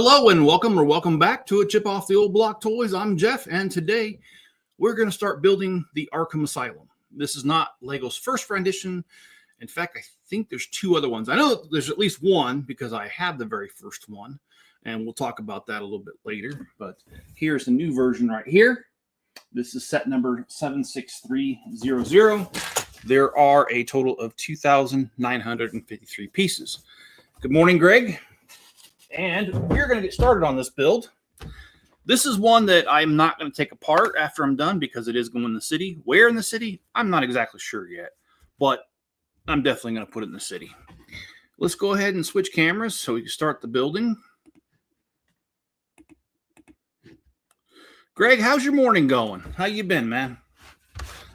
Hello and welcome back to a Chip Off the Old Block Toys. I'm Jeff, and today we're going to start building the Arkham Asylum. This is not Lego's first rendition. In fact, I think there's two other ones. I know there's at least one because I have the very first one, and we'll talk about that a little bit later. But here's the new version right here. This is set number 76300. There are a total of 2,953 pieces. Good morning, Greg. And we're going to get started on this build. This is one that I'm not going to take apart after I'm done because it is going in the city. Where in the city? I'm not exactly sure yet, but I'm definitely going to put it in the city. Let's go ahead and switch cameras so we can start the building. Greg, how's your morning going? How you been, man?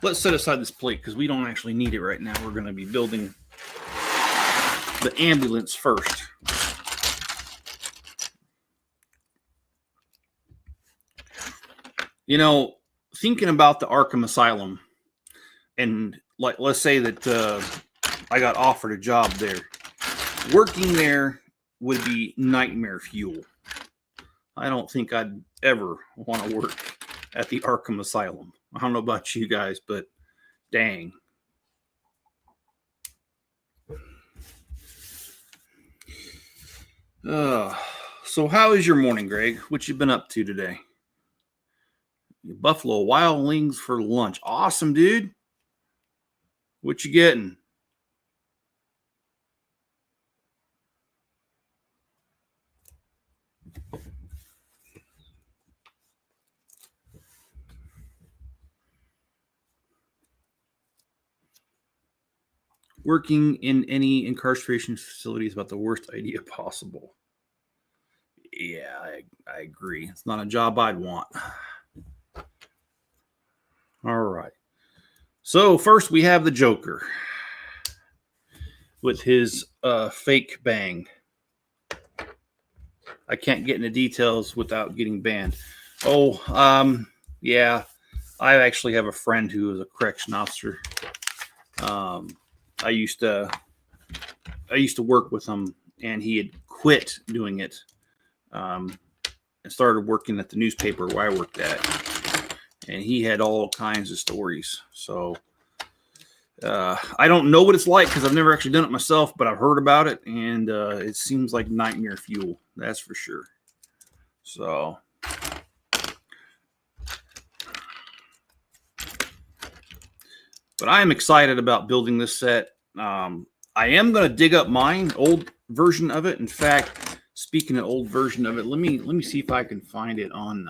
Let's set aside this plate because we don't actually need it right now. We're going to be building the ambulance first. You know, thinking about the Arkham Asylum, and like, let's say that I got offered a job there. Working there would be nightmare fuel. I don't think I'd ever want to work at the Arkham Asylum. I don't know about you guys, but dang. So how is your morning, Greg? What you been up to today? Buffalo Wild Wings for lunch. Awesome, dude. What you getting? Working in any incarceration facility is about the worst idea possible. Yeah, I agree. It's not a job I'd want. All right. So first we have the Joker with his fake bang. I can't get into details without getting banned. Yeah. I actually have a friend who is a correction officer. I used to work with him, and he had quit doing it and started working at the newspaper where I worked at. And he had all kinds of stories. So I don't know what it's like because I've never actually done it myself, but I've heard about it, and it seems like nightmare fuel. That's for sure. So but I am excited about building this set. I am going to dig up mine, old version of it. In fact, speaking of old version of it, let me see if I can find it on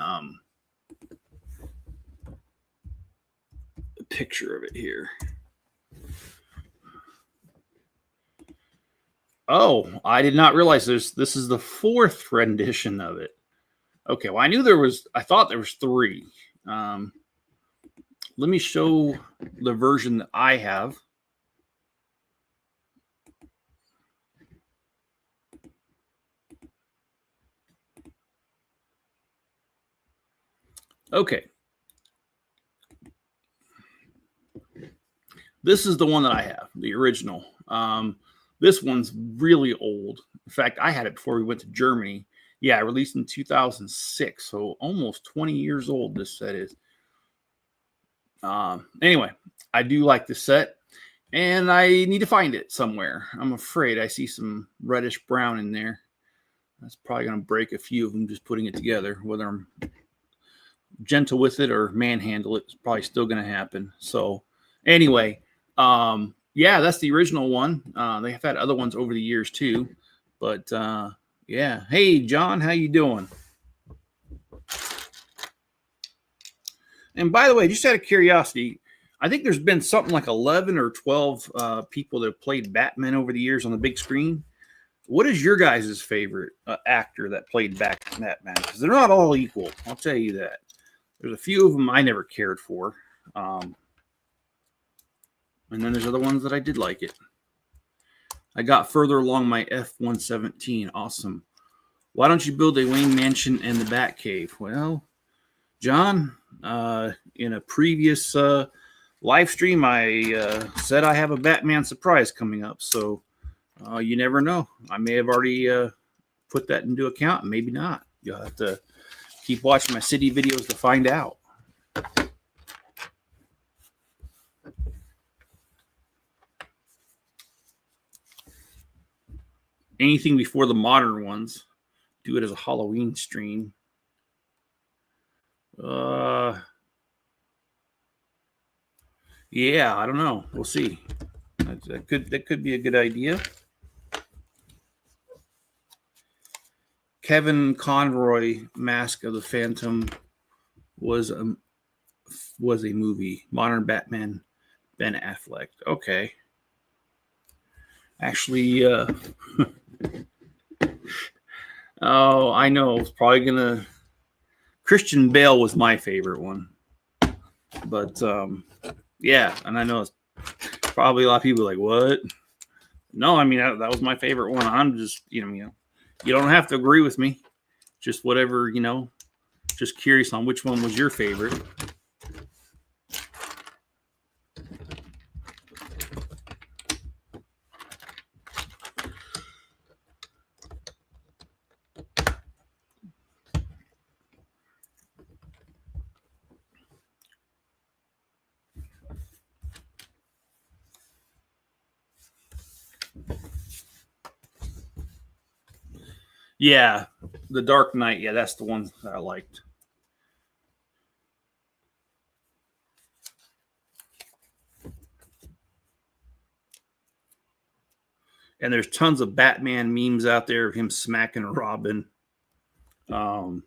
a picture of it here. Oh, I did not realize this is the fourth rendition of it. Okay, well, I thought there was three. Let me show the version that I have. Okay. This is the one that I have, the original. This one's really old. In fact, I had it before we went to Germany. Yeah, released in 2006, so almost 20 years old this set is. Anyway, I do like this set, and I need to find it somewhere. I'm afraid I see some reddish brown in there. That's probably going to break a few of them just putting it together. Whether I'm gentle with it or manhandle it, it's probably still going to happen. So anyway, yeah, that's the original one. They have had other ones over the years too, but yeah. Hey, John, how you doing? And by the way, just out of curiosity, I think there's been something like 11 or 12 people that have played Batman over the years on the big screen. What is your guys' favorite actor that played Batman? Because they're not all equal. I'll tell you that. There's a few of them I never cared for. And then there's other ones that I did like it. I got further along my F-117. Awesome. Why don't you build a Wayne Mansion and the Batcave? Well, John, in a previous live stream, I said I have a Batman surprise coming up. So you never know. I may have already put that into account, maybe not. You'll have to keep watching my city videos to find out. Anything before the modern ones, do it as a Halloween stream. Yeah, I don't know. We'll see. That could be a good idea. Kevin Conroy, Mask of the Phantom, was a movie. Modern Batman, Ben Affleck. Okay. Actually, oh, I know. It's probably gonna. Christian Bale was my favorite one, but yeah, and I know it's probably a lot of people like, what? No, I mean that was my favorite one. I'm just, you know, you don't have to agree with me. Just whatever, just curious on which one was your favorite. Yeah, The Dark Knight. Yeah, that's the one that I liked. And there's tons of Batman memes out there of him smacking Robin. I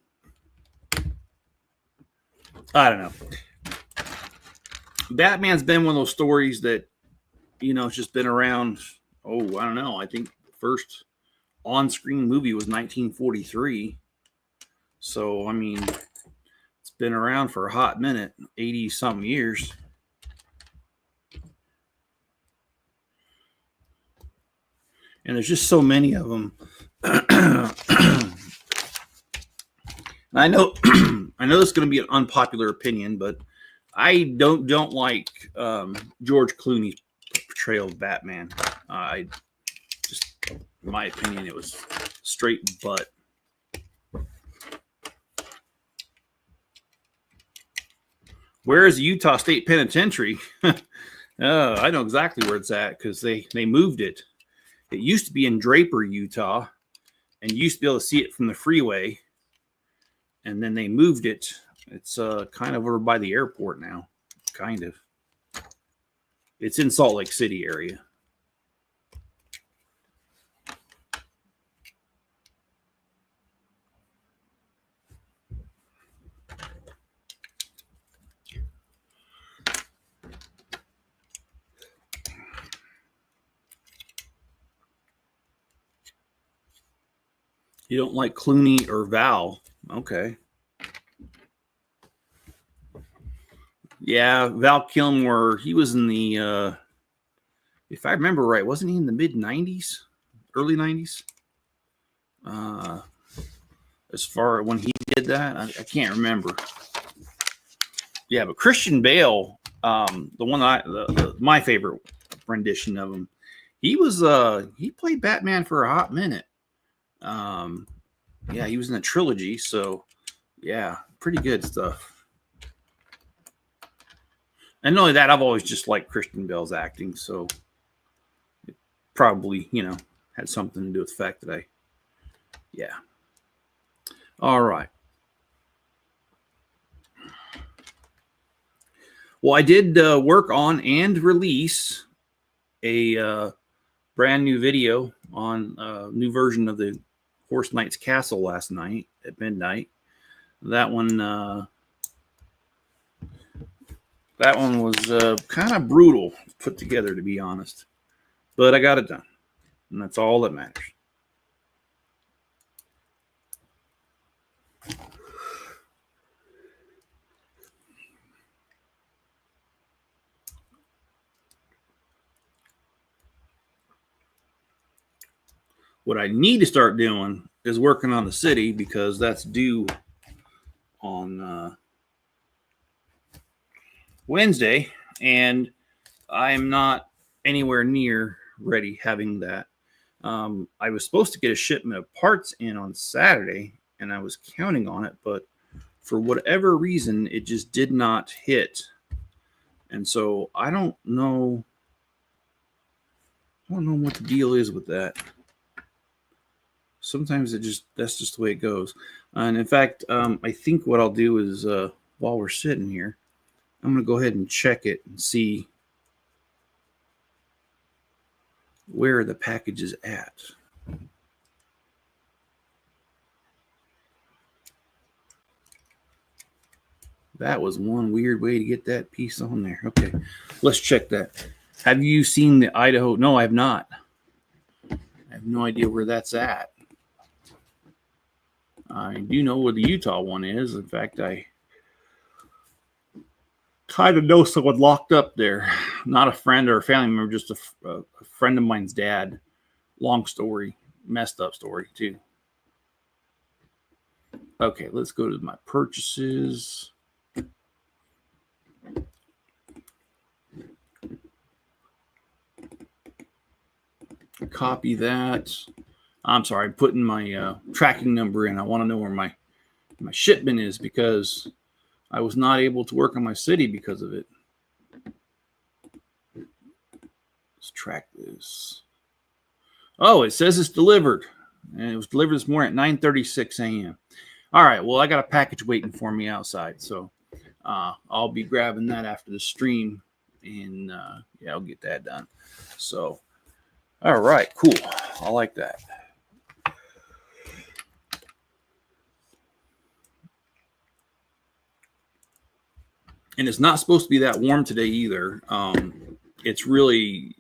don't know. Batman's been one of those stories that, it's just been around. Oh, I don't know. I think the first on-screen movie was 1943. So, I mean, it's been around for a hot minute, 80-something years. And there's just so many of them. I know this is going to be an unpopular opinion, but I don't like George Clooney's portrayal of Batman. I just, in my opinion, it was straight butt. Where is the Utah State Penitentiary? I know exactly where it's at because they moved it. It used to be in Draper, Utah, and you used to be able to see it from the freeway. And then they moved it. It's kind of over by the airport now. Kind of. It's in Salt Lake City area. You don't like Clooney or Val? Okay. Yeah, Val Kilmer, he was in the, if I remember right, wasn't he in the mid-90s? Early 90s? As far as when he did that, I can't remember. Yeah, but Christian Bale, the one my favorite rendition of him, he played Batman for a hot minute. Yeah, he was in a trilogy, so yeah, pretty good stuff. And not only that, I've always just liked Christian Bale's acting, so it probably, had something to do with the fact that yeah. All right. Well, I did work on and release a brand new video on a new version of the Horse Knight's Castle last night at midnight. That one was kind of brutal put together, to be honest. But I got it done, and that's all that matters. What I need to start doing is working on the city, because that's due on Wednesday, and I'm not anywhere near ready having that. I was supposed to get a shipment of parts in on Saturday, and I was counting on it, but for whatever reason, it just did not hit. And so I don't know what the deal is with that. Sometimes that's just the way it goes. And in fact, I think what I'll do is while we're sitting here, I'm going to go ahead and check it and see where the package is at. That was one weird way to get that piece on there. Okay, let's check that. Have you seen the Idaho? No, I have not. I have no idea where that's at. I do know where the Utah one is. In fact, I kind of know someone locked up there. Not a friend or a family member, just a friend of mine's dad. Long story, messed up story too. Okay, let's go to my purchases. Copy that. I'm sorry, I'm putting my tracking number in. I want to know where my shipment is because I was not able to work on my city because of it. Let's track this. Oh, it says it's delivered. And it was delivered this morning at 9:36 a.m. All right, well, I got a package waiting for me outside. So I'll be grabbing that after the stream. And yeah, I'll get that done. So, all right, cool. I like that. And it's not supposed to be that warm today either. It's really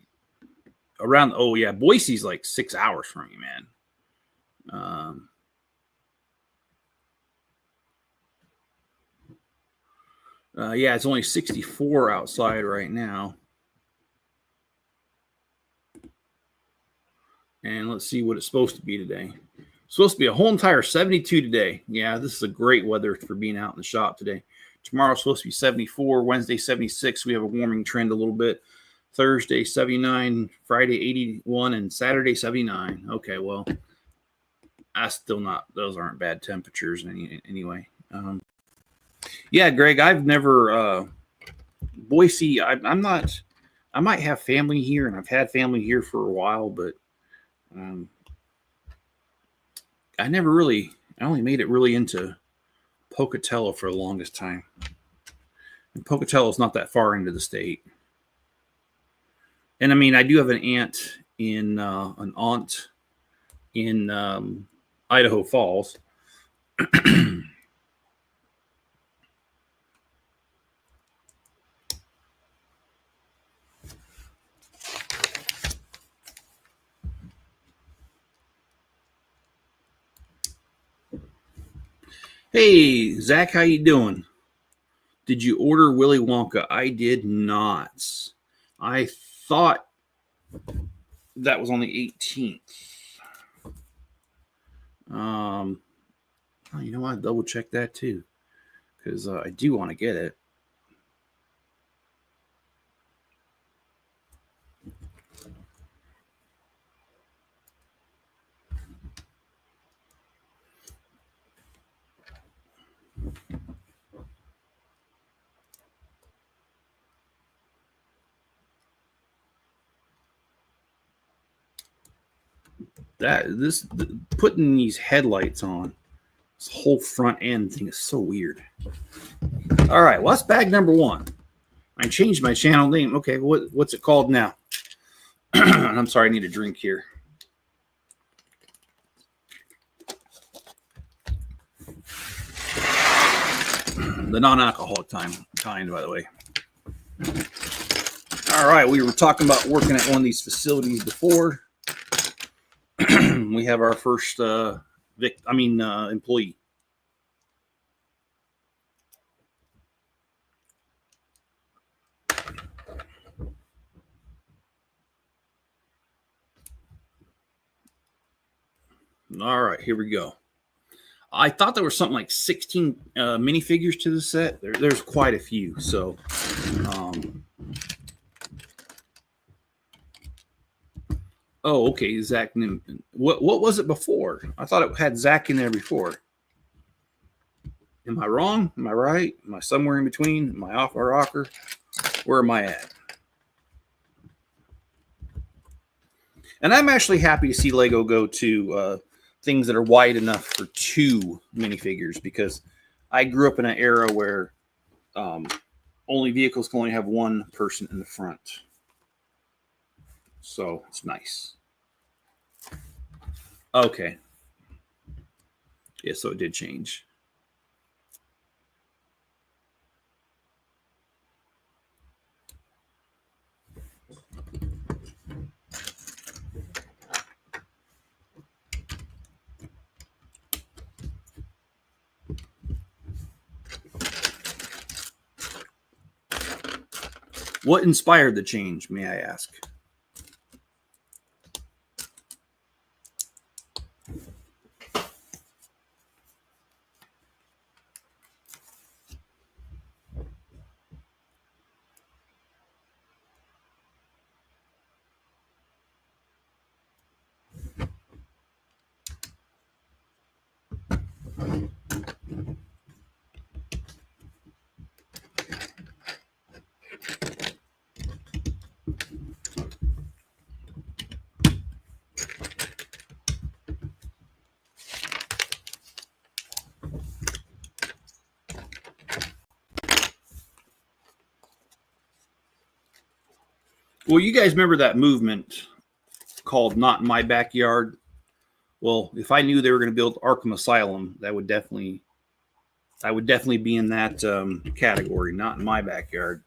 around, oh yeah, Boise's like 6 hours from you, man. Yeah, it's only 64 outside right now. And let's see what it's supposed to be today. It's supposed to be a whole entire 72 today. Yeah, this is a great weather for being out in the shop today. Tomorrow's supposed to be 74. Wednesday, 76. We have a warming trend a little bit. Thursday, 79. Friday, 81. And Saturday, 79. Okay, well, those aren't bad temperatures anyway. Yeah, Greg, I've never, Boise, I might have family here, and I've had family here for a while, but I only made it really into Pocatello for the longest time. And Pocatello's not that far into the state. And I mean, I do have an aunt in Idaho Falls. Hey, Zach, how you doing? Did you order Willy Wonka? I did not. I thought that was on the 18th. Oh, you know what? I'll double check that too, because I do want to get it. Putting these headlights on this whole front end thing is so weird. All right, well, that's bag number one. I changed my channel name. Okay, what's it called now? I'm sorry, I need a drink here. The non-alcoholic kind, by the way. All right, we were talking about working at one of these facilities before. We have our first employee. All right, here we go. I thought there was something like 16 minifigures to the set. There's quite a few. So, Oh, okay, Zach Newman. What was it before? I thought it had Zach in there before. Am I wrong? Am I right? Am I somewhere in between? Am I off my rocker? Where am I at? And I'm actually happy to see Lego go to things that are wide enough for 2 minifigures, because I grew up in an era where only vehicles can only have 1 person in the front. So it's nice. Okay. Yeah, so it did change. What inspired the change, may I ask? Well, you guys remember that movement called Not in My Backyard? Well, if I knew they were going to build Arkham Asylum, I would definitely be in that category, not in my backyard.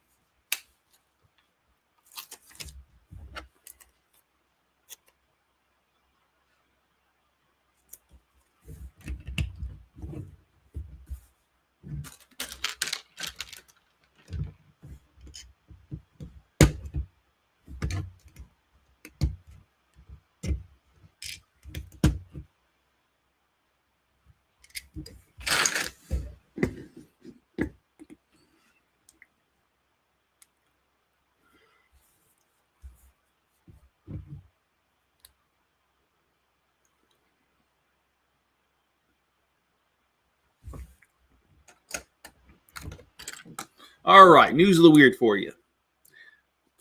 All right, news of the weird for you.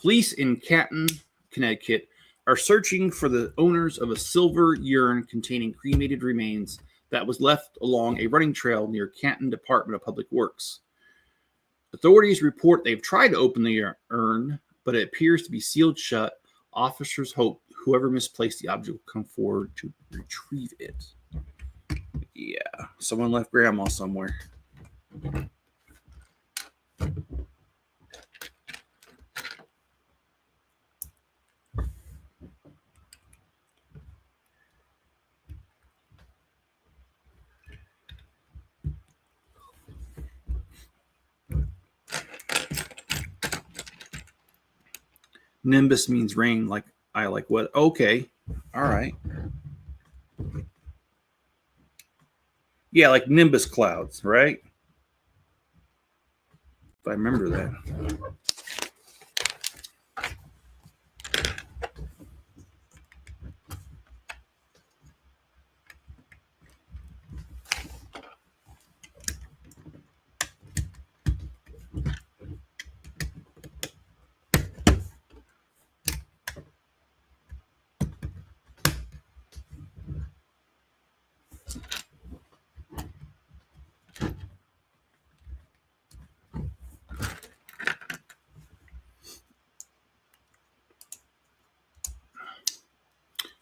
Police in Canton, Connecticut, are searching for the owners of a silver urn containing cremated remains that was left along a running trail near Canton Department of Public Works. Authorities report they've tried to open the urn, but it appears to be sealed shut. Officers hope whoever misplaced the object will come forward to retrieve it. Yeah, someone left grandma somewhere. Nimbus means rain, like I like what? Okay, all right. Yeah, like nimbus clouds, right? If I remember that.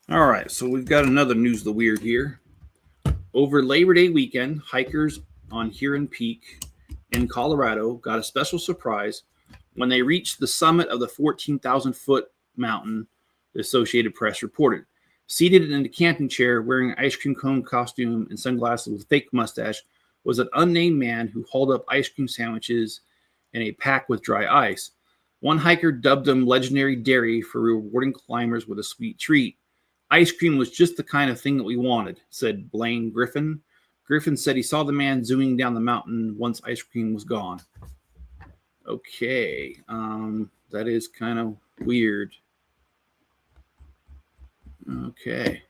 All right, so we've got another news of the weird here. Over Labor Day weekend, hikers on Huron Peak in Colorado got a special surprise when they reached the summit of the 14,000-foot mountain, the Associated Press reported. Seated in a camping chair, wearing an ice cream cone costume and sunglasses with a fake mustache, was an unnamed man who hauled up ice cream sandwiches in a pack with dry ice. One hiker dubbed him Legendary Dairy for rewarding climbers with a sweet treat. Ice cream was just the kind of thing that we wanted, said Blaine Griffin. Griffin said he saw the man zooming down the mountain once ice cream was gone. Okay, that is kind of weird. Okay.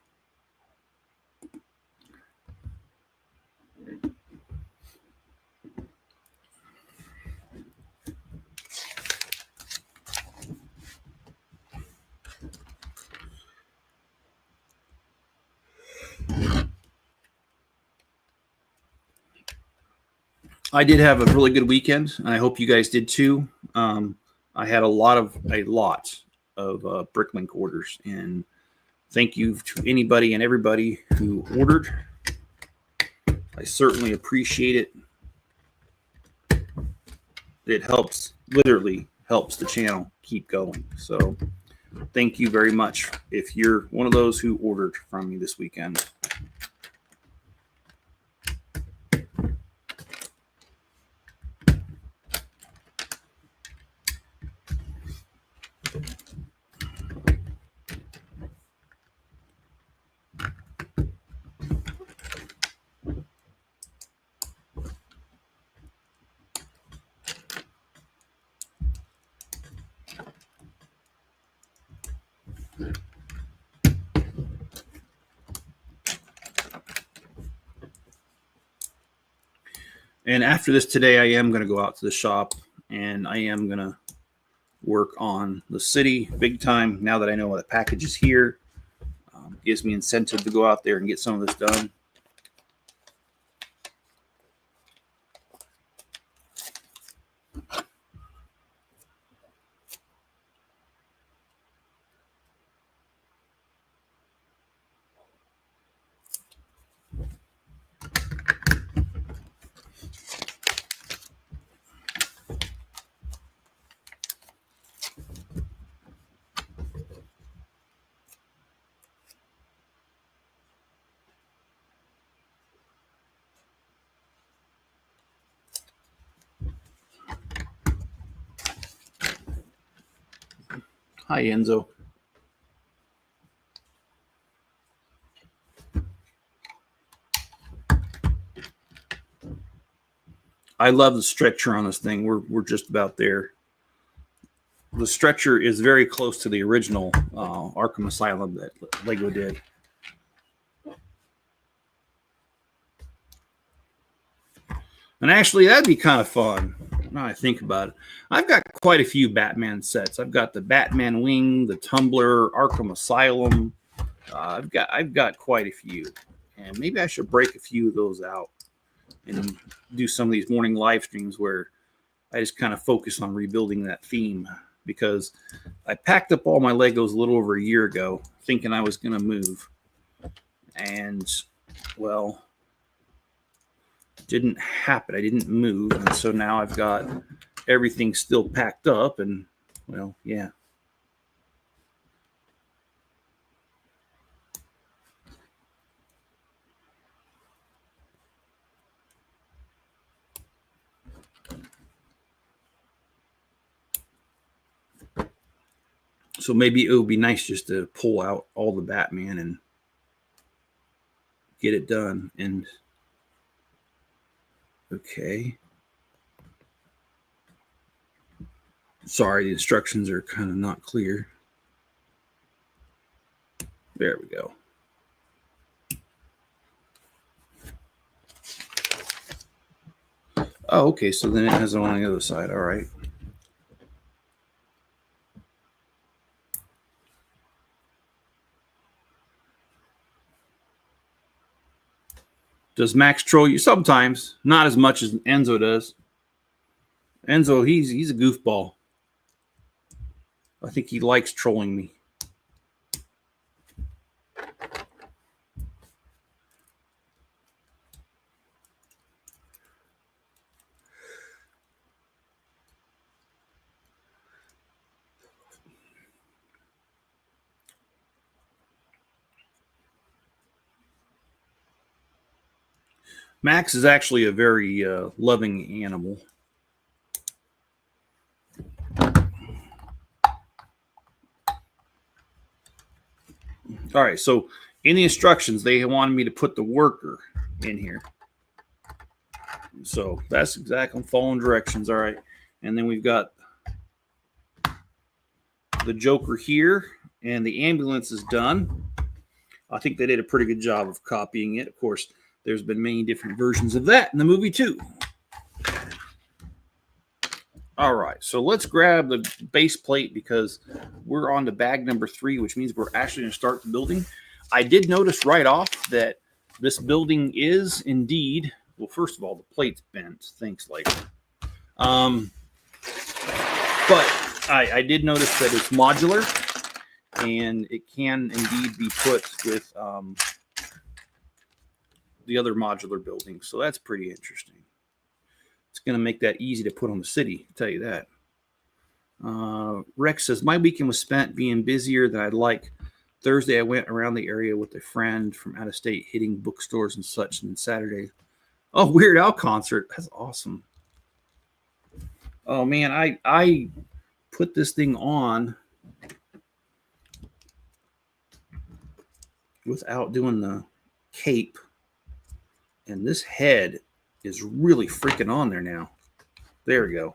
I did have a really good weekend, and I hope you guys did too. I had a lot of Bricklink orders, and thank you to anybody and everybody who ordered. I certainly appreciate it. It helps, literally helps the channel keep going. So thank you very much if you're one of those who ordered from me this weekend. And after this today, I am going to go out to the shop and I am going to work on the city big time. Now that I know the package is here, gives me incentive to go out there and get some of this done. Hi, Enzo. I love the stretcher on this thing. We're just about there. The stretcher is very close to the original Arkham Asylum that Lego did. And actually, that'd be kind of fun. Now I think about it, I've got quite a few Batman sets. I've got the Batman Wing, the Tumbler, Arkham Asylum. I've got quite a few, and maybe I should break a few of those out and do some of these morning live streams where I just kind of focus on rebuilding that theme, because I packed up all my Legos a little over a year ago thinking I was going to move, and well, didn't happen. I didn't move, and so now I've got everything still packed up, and well, yeah. So maybe it would be nice just to pull out all the Batman and get it done. And okay. Sorry, the instructions are kind of not clear. There we go. Oh, okay. So then it has it on the other side. All right. Does Max troll you? Sometimes, not as much as Enzo does. Enzo, he's a goofball. I think he likes trolling me. Max is actually a very loving animal. All right, so in the instructions, they wanted me to put the worker in here. So that's exactly, I'm following directions. All right, and then we've got the Joker here, and the ambulance is done. I think they did a pretty good job of copying it. Of course, there's been many different versions of that in the movie too. All right, so let's grab the base plate because we're on to bag number 3, which means we're actually going to start the building. I did notice right off that this building is indeed, well, first of all, the plate's bent. Thanks, Lego. But I did notice that it's modular, and it can indeed be put with the other modular buildings. So that's pretty interesting. It's going to make that easy to put on the city, I'll tell you that. Rex says, my weekend was spent being busier than I'd like. Thursday, I went around the area with a friend from out of state, hitting bookstores and such. And Saturday, oh, Weird Al concert. That's awesome. Oh, man, I put this thing on without doing the cape. And this head is really freaking on there now. There we go.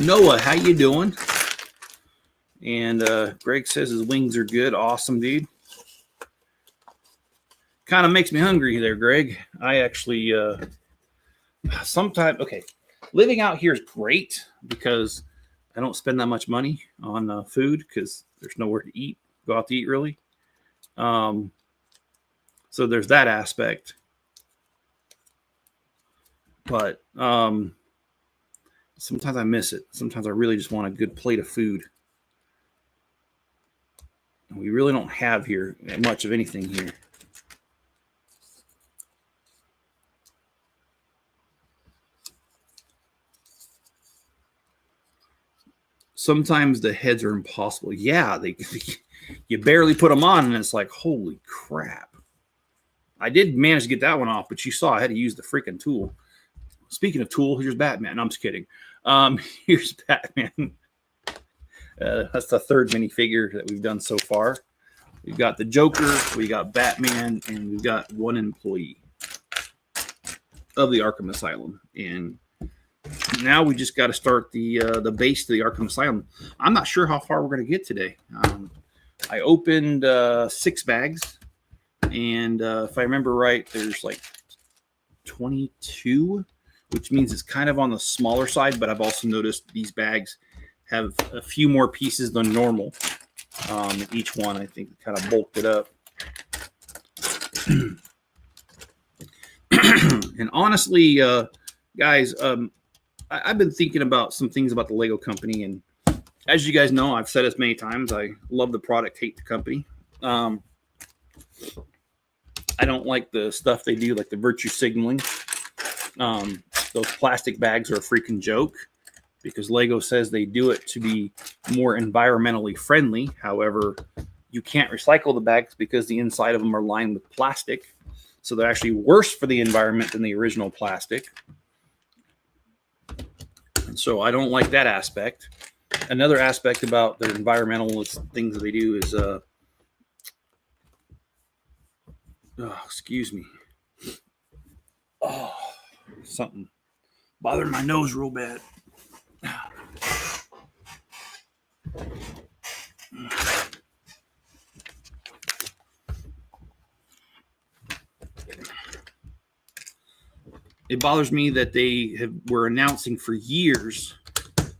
Noah, how you doing? And Greg says his wings are good. Awesome, dude. Kind of makes me hungry there, Greg. I actually sometimes, okay, living out here is great because I don't spend that much money on food because there's nowhere to eat, go out to eat really. So there's that aspect. But sometimes I miss it. Sometimes I really just want a good plate of food. And we really don't have here much of anything here. Sometimes the heads are impossible. Yeah, you barely put them on and it's like, holy crap. I did manage to get that one off, but you saw I had to use the freaking tool. Speaking of tool, here's Batman. No, I'm just kidding. Here's Batman. That's the third minifigure that we've done so far. We've got the Joker, we got Batman, and we've got one employee of the Arkham Asylum. And now we just got to start the base to the Arkham Asylum. I'm not sure how far we're going to get today. I opened 6 bags. And if I remember right, there's like 22, which means it's kind of on the smaller side. But I've also noticed these bags have a few more pieces than normal. Each one, I think, kind of bulked it up. And honestly, guys, I've been thinking about some things about the Lego company. And as you guys know, I've said this many times, I love the product, hate the company. I don't like the stuff they do, like the virtue signaling. Those plastic bags are a freaking joke because Lego says they do it to be more environmentally friendly. However, you can't recycle the bags because the inside of them are lined with plastic. So they're actually worse for the environment than the original plastic. And so I don't like that aspect. Another aspect about the environmentalist things that they do is excuse me. Oh, something bothering my nose real bad. It bothers me that they were announcing for years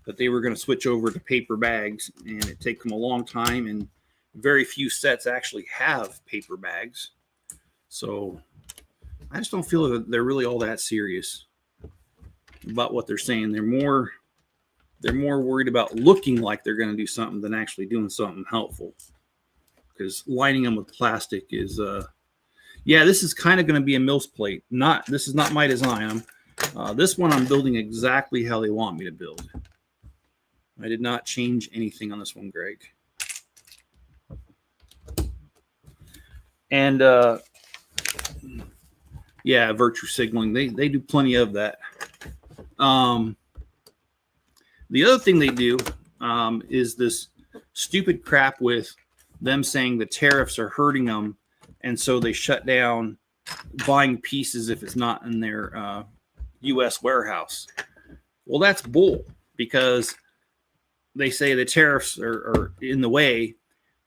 that they were going to switch over to paper bags, and it takes them a long time, and very few sets actually have paper bags. So I just don't feel that they're really all that serious about what they're saying. They're more worried about looking like they're going to do something than actually doing something helpful. Because lining them with plastic is, yeah, this is kind of going to be a Mills plate. This is not my design. This one I'm building exactly how they want me to build. I did not change anything on this one, Greg. And yeah, virtue signaling. They do plenty of that. The other thing they do is this stupid crap with them saying the tariffs are hurting them, and so they shut down buying pieces if it's not in their U.S. warehouse. Well, that's bull because they say the tariffs are in the way,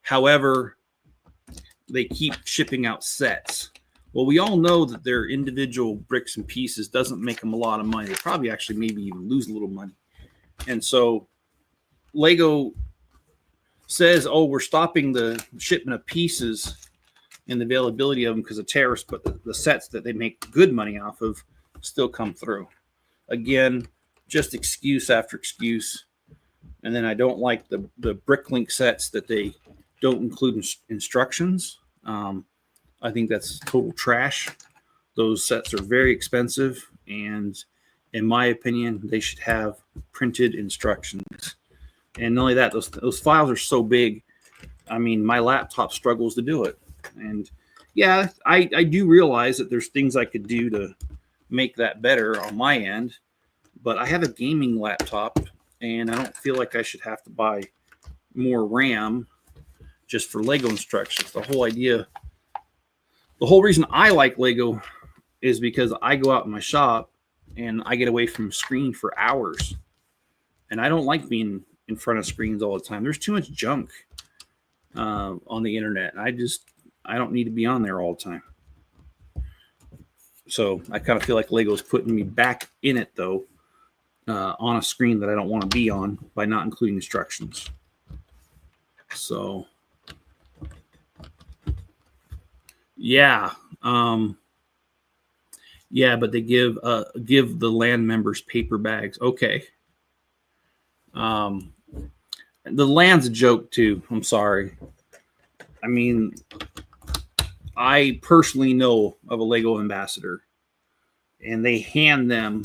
However, they keep shipping out sets. Well, we all know that their individual bricks and pieces doesn't make them a lot of money. They probably actually maybe even lose a little money. And so Lego says, oh, we're stopping the shipment of pieces and the availability of them because of tariffs, but the sets that they make good money off of still come through. Again, just excuse after excuse. And then I don't like the Bricklink sets that they don't include instructions. I think that's total trash. Those sets are very expensive, and in my opinion, they should have printed instructions. And not only that, those files are so big. I mean, my laptop struggles to do it. And yeah, I do realize that there's things I could do to make that better on my end, but I have a gaming laptop, and I don't feel like I should have to buy more RAM just for Lego instructions. The whole reason I like Lego is because I go out in my shop and I get away from a screen for hours. And I don't like being in front of screens all the time. There's too much junk on the internet. I don't need to be on there all the time. So I kind of feel like Lego's putting me back in it, though, on a screen that I don't want to be on by not including instructions. So yeah. Yeah, but they give the land members paper bags. Okay. The land's a joke too. I'm sorry. I mean, I personally know of a Lego ambassador, and they hand them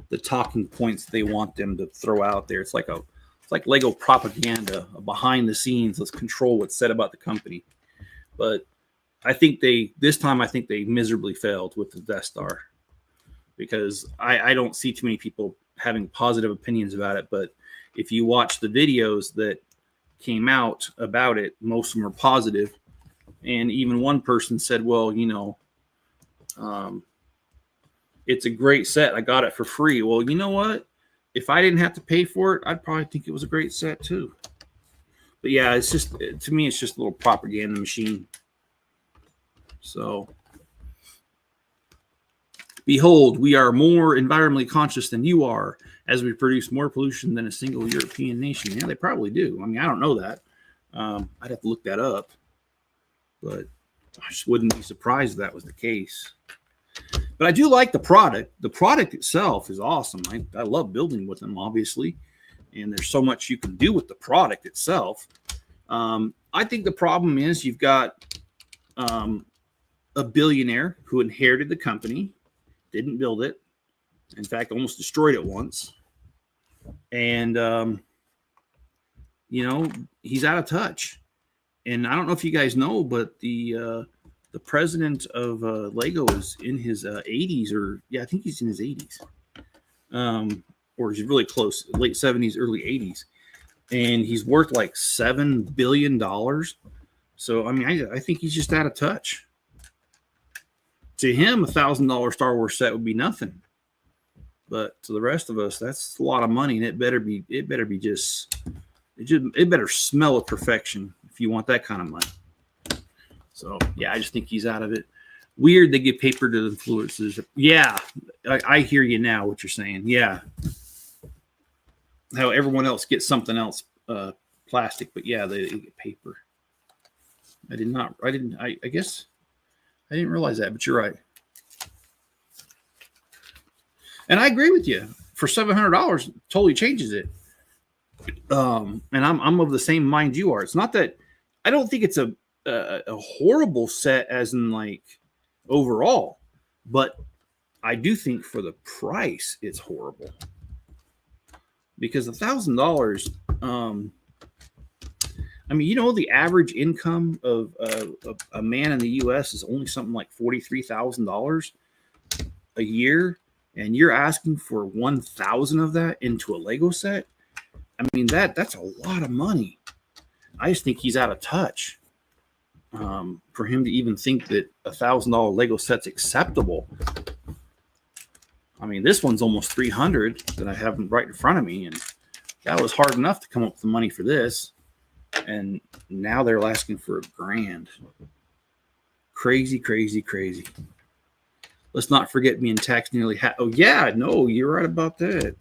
the talking points they want them to throw out there. It's like Lego propaganda, behind the scenes. Let's control what's said about the company. But I think they miserably failed with the Death Star, because I don't see too many people having positive opinions about it. But if you watch the videos that came out about it, most of them are positive. And even one person said, well, it's a great set. I got it for free. Well, you know what? If I didn't have to pay for it, I'd probably think it was a great set too. But yeah, it's just, to me, it's just a little propaganda machine. So, behold, we are more environmentally conscious than you are, as we produce more pollution than a single European nation. Yeah, they probably do. I mean, I don't know that. I'd have to look that up. But I just wouldn't be surprised if that was the case. But I do like the product. The product itself is awesome. I love building with them, obviously. And there's so much you can do with the product itself. I think the problem is you've got a billionaire who inherited the company, didn't build it. In fact, almost destroyed it once. And, he's out of touch. And I don't know if you guys know, but the president of Lego is in his 80s, or I think he's in his 80s, or he's really close, late 70s, early 80s, and he's worth like $7 billion. So I mean, I think he's just out of touch. To him, $1,000 Star Wars set would be nothing, but to the rest of us, that's a lot of money, and it better smell of perfection if you want that kind of money. So, yeah, I just think he's out of it. Weird they give paper to the influencers. Yeah, I hear you now, what you're saying. Yeah. How everyone else gets something else, plastic, but yeah, they get paper. I guess I didn't realize that, but you're right. And I agree with you. For $700, totally changes it. And I'm of the same mind you are. It's not that I don't think it's a horrible set as in like overall, but I do think for the price it's horrible, because $1,000, I mean, the average income of a man in the U.S. is only something like $43,000 a year, and you're asking for 1,000 of that into a Lego set. I mean, that's a lot of money. I just think he's out of touch. For him to even think that $1,000 Lego set's acceptable. I mean, this one's almost $300 that I have right in front of me, and that was hard enough to come up with the money for this. and now they're asking for $1,000. Crazy, crazy, crazy. Let's not forget being taxed nearly half. Oh yeah, no, you're right about that.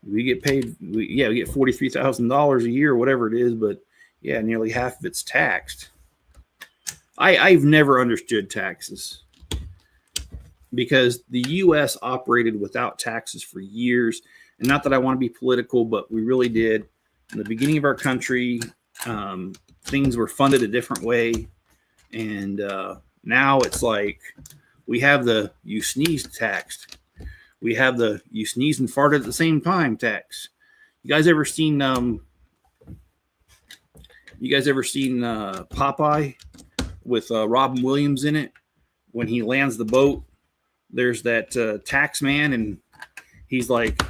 We get paid. We get $43,000 a year, whatever it is, but yeah, nearly half of it's taxed. I've never understood taxes because the U.S. operated without taxes for years. And not that I want to be political, but we really did. In the beginning of our country, things were funded a different way. And now it's like we have the you sneezed taxed. We have the you sneezed and farted at the same time tax. You guys ever seen Popeye with Robin Williams in it? When he lands the boat, there's that tax man, and he's like,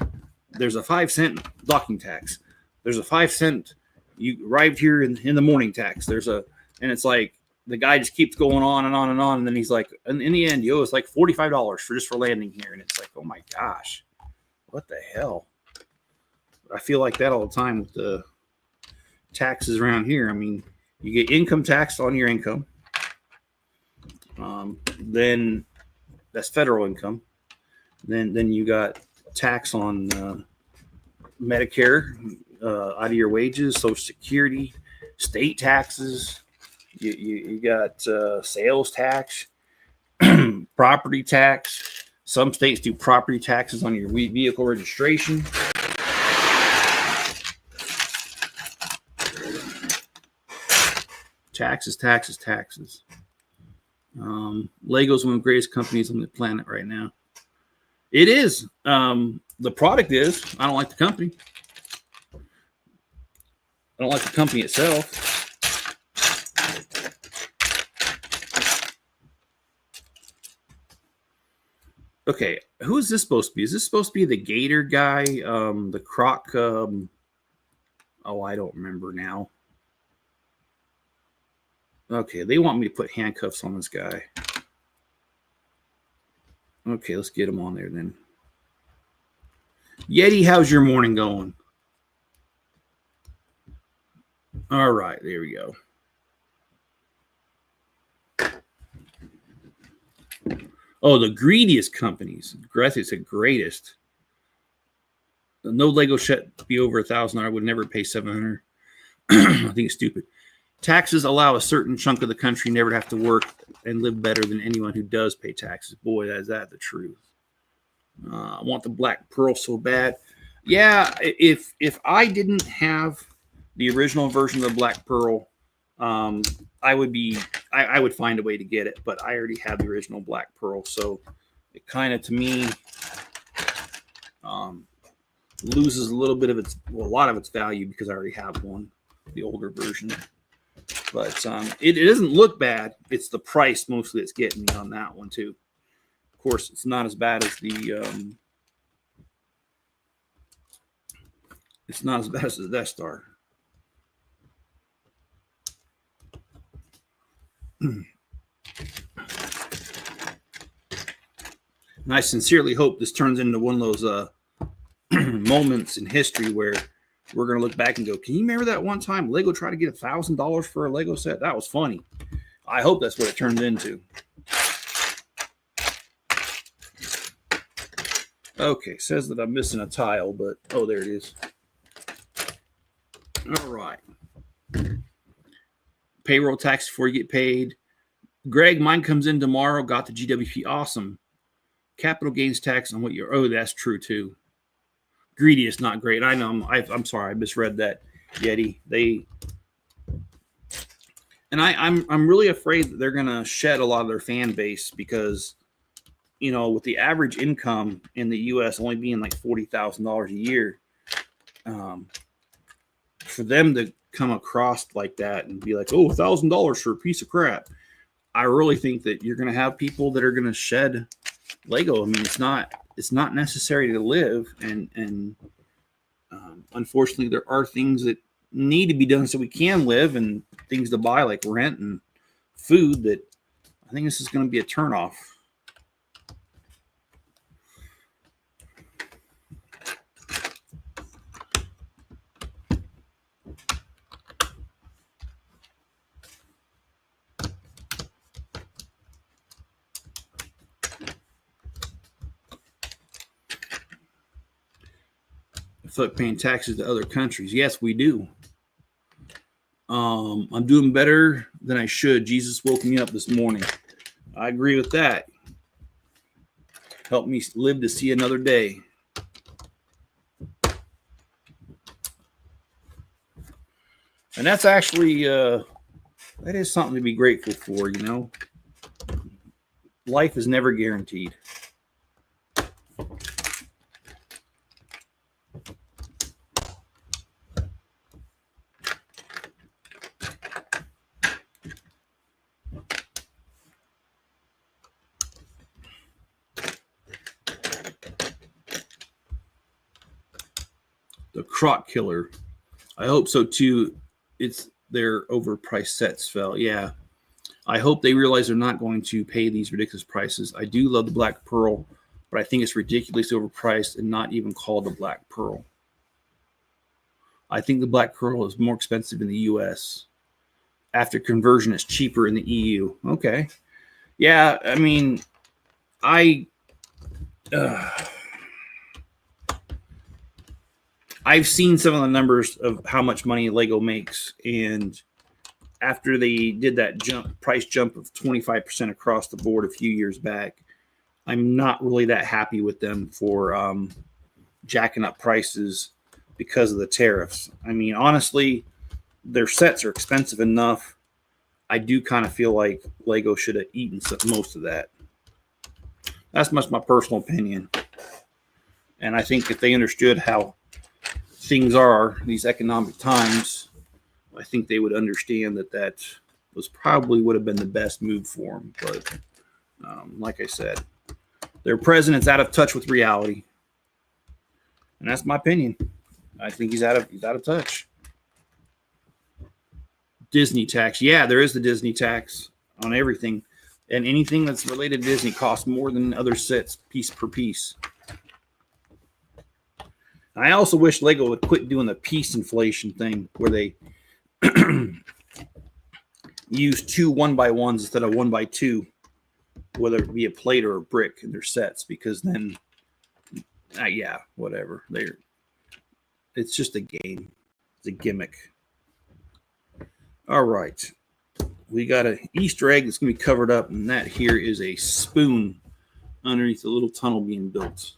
there's a 5-cent docking tax. There's a 5-cent you arrived here in the morning tax. And it's like the guy just keeps going on and on and on, and then he's like, in the end, it's like $45 for landing here, and it's like, oh my gosh, what the hell? I feel like that all the time with the taxes around here. I mean, you get income tax on your income, then that's federal income. Then you got tax on Medicare out of your wages, Social Security, state taxes. You got sales tax, property tax. Some states do property taxes on your vehicle registration. Taxes. Lego's one of the greatest companies on the planet right now. It is. The product is. I don't like the company. I don't like the company itself. Okay, who is this supposed to be? Is this supposed to be the Gator guy? The Croc? I don't remember now. Okay, they want me to put handcuffs on this guy. Okay, let's get him on there then. Yeti, how's your morning going? All right, there we go. Oh, the greediest companies. It's the greatest. No Lego should be over $1,000. I would never pay $700. I think it's stupid. Taxes allow a certain chunk of the country never to have to work and live better than anyone who does pay taxes. Boy, is that the truth. I want the Black Pearl so bad. Yeah, if I didn't have the original version of the Black Pearl, I would find a way to get it, but I already have the original Black Pearl, so it kind of, to me, loses a little bit of a lot of its value because I already have one, the older version. But it doesn't look bad. It's the price mostly that's getting me on that one too. Of course, it's not as bad as the Death Star. And I sincerely hope this turns into one of those moments in history where we're going to look back and go, can you remember that one time Lego tried to get $1,000 for a Lego set? That was funny. I hope that's what it turns into. Okay, says that I'm missing a tile, but oh, there it is. All right. Payroll tax before you get paid. Greg, mine comes in tomorrow. Got the GWP. Awesome. Capital gains tax on what you're. Oh, that's true too. Greedy is not great. I know. I'm sorry. I misread that, Yeti. I'm really afraid that they're gonna shed a lot of their fan base because, with the average income in the U.S. only being like $40,000 a year, for them to come across like that and be like, oh, $1,000 for a piece of crap. I really think that you're gonna have people that are gonna shed Lego. I mean, it's not necessary to live, and unfortunately, there are things that need to be done so we can live, and things to buy like rent and food. That I think this is going to be a turnoff. I feel like paying taxes to other countries. Yes, we do. I'm doing better than I should. Jesus woke me up this morning. I agree with that. Help me live to see another day. And that's actually, that is something to be grateful for, you know. Life is never guaranteed. The Croc Killer. I hope so too. It's their overpriced sets fell. Yeah. I hope they realize they're not going to pay these ridiculous prices. I do love the Black Pearl, but I think it's ridiculously overpriced and not even called the Black Pearl. I think the Black Pearl is more expensive in the US. After conversion, it's cheaper in the EU. Okay. Yeah, I mean, I've seen some of the numbers of how much money Lego makes, and after they did that price jump of 25% across the board a few years back, I'm not really that happy with them for jacking up prices because of the tariffs. I mean, honestly, their sets are expensive enough. I do kind of feel like Lego should have eaten most of that. That's much my personal opinion. And I think if they understood how things are, these economic times, I think they would understand that was probably would have been the best move for them. But like I said, their president's out of touch with reality. And that's my opinion. I think he's out of touch. Disney tax. Yeah, there is the Disney tax on everything. And anything that's related to Disney costs more than other sets, piece per piece. I also wish Lego would quit doing the piece inflation thing where they use 2 1x1s instead of 1x2, whether it be a plate or a brick in their sets, because then, yeah, whatever. It's just a game. It's a gimmick. All right. We got an Easter egg that's going to be covered up, and that here is a spoon underneath the little tunnel being built.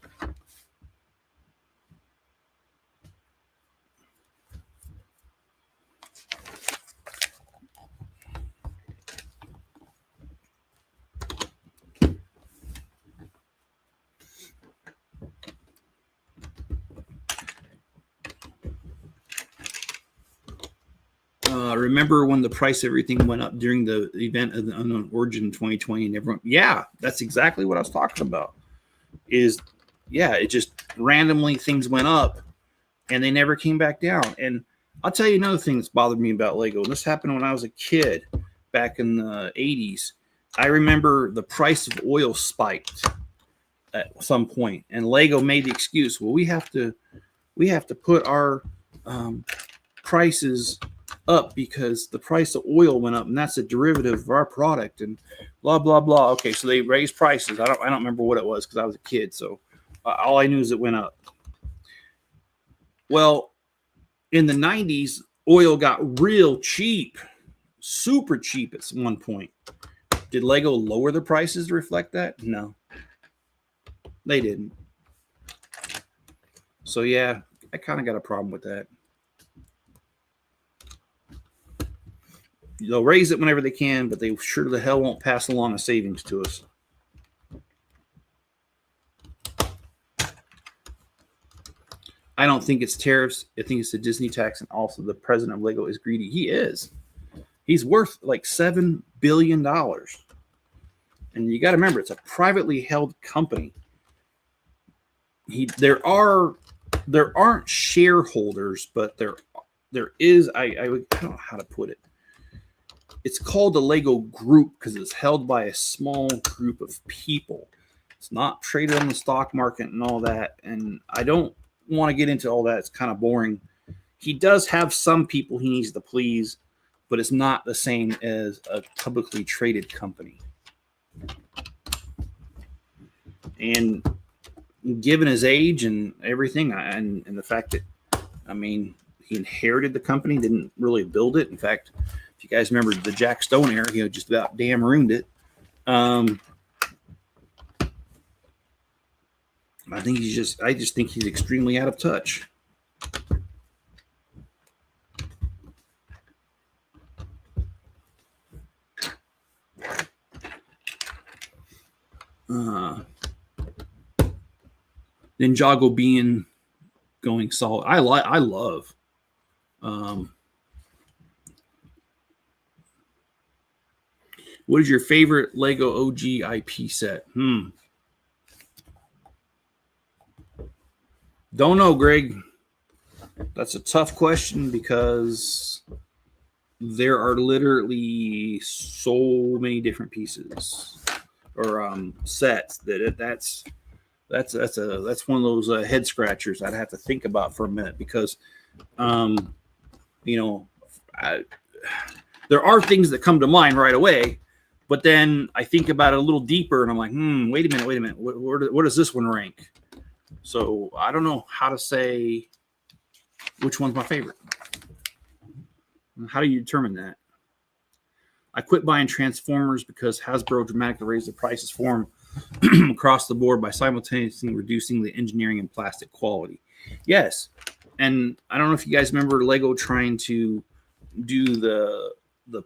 Remember when the price of everything went up during the event of the Unknown Origin in 2020, and everyone, yeah, that's exactly what I was talking about. It just randomly things went up and they never came back down. And I'll tell you another thing that's bothered me about Lego. This happened when I was a kid back in the 80s. I remember the price of oil spiked at some point, and Lego made the excuse, well, we have to put our prices up because the price of oil went up, and that's a derivative of our product, and blah blah blah. Okay, so they raised prices. I don't remember what it was because I was a kid, so all I knew is it went up. Well, in the 90s, oil got real cheap, super cheap at one point. Did Lego lower the prices to reflect that? No, they didn't. So yeah, I kind of got a problem with that. They'll raise it whenever they can, but they sure the hell won't pass along a savings to us. I don't think it's tariffs. I think it's the Disney tax, and also the president of Lego is greedy. He is. He's worth like $7 billion. And you got to remember, it's a privately held company. There aren't shareholders, but there is. I don't know how to put it. It's called the Lego Group because it's held by a small group of people. It's not traded on the stock market and all that. And I don't want to get into all that. It's kind of boring. He does have some people he needs to please, but it's not the same as a publicly traded company. And given his age and everything, and the fact that, I mean, he inherited the company, didn't really build it. In fact, if you guys remember the Jack Stone era, he just about damn ruined it. I just think he's extremely out of touch. Ninjago being going solid. I love. What is your favorite Lego OG IP set? Don't know, Greg. That's a tough question because there are literally so many different pieces or sets that's one of those head scratchers I'd have to think about for a minute because there are things that come to mind right away, but then I think about it a little deeper and I'm like, wait a minute, where does this one rank? So I don't know how to say which one's my favorite. How do you determine that? I quit buying Transformers because Hasbro dramatically raised the prices for them across the board by simultaneously reducing the engineering and plastic quality. Yes. And I don't know if you guys remember Lego trying to do the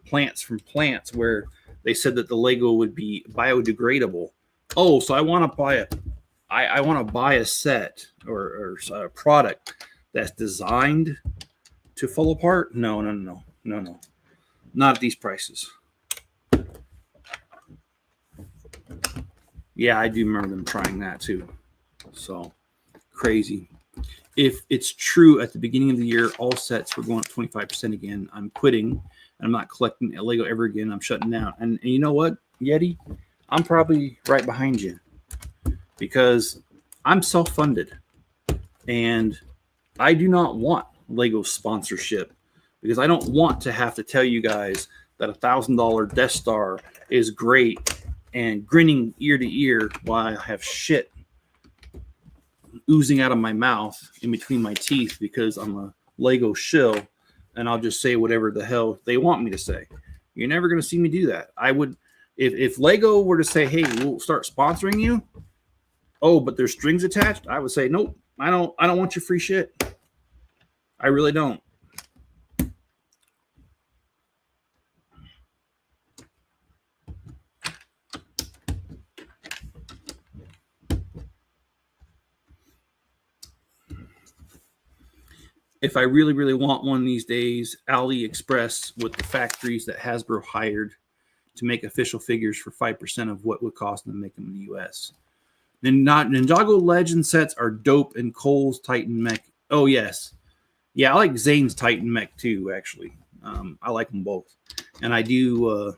plants from plants where they said that the Lego would be biodegradable. Oh, so I want to buy a set or a product that's designed to fall apart. No. Not at these prices. Yeah, I do remember them trying that too. So crazy. If it's true at the beginning of the year, all sets were going up 25% again, I'm quitting and I'm not collecting Lego ever again. I'm shutting down. And you know what, Yeti? I'm probably right behind you because I'm self-funded and I do not want Lego sponsorship because I don't want to have to tell you guys that $1,000 Death Star is great and grinning ear to ear while I have shit oozing out of my mouth in between my teeth because I'm a Lego shill and I'll just say whatever the hell they want me to say. You're never going to see me do that. I would, if Lego were to say, hey, we'll start sponsoring you. Oh, but there's strings attached. I would say, nope, I don't want your free shit. I really don't. If I really, really want one these days, AliExpress with the factories that Hasbro hired to make official figures for 5% of what would cost them to make them in the U.S. Then Ninjago Legend sets are dope and Cole's Titan Mech. Oh, yes. Yeah, I like Zane's Titan Mech too, actually. I like them both. And I do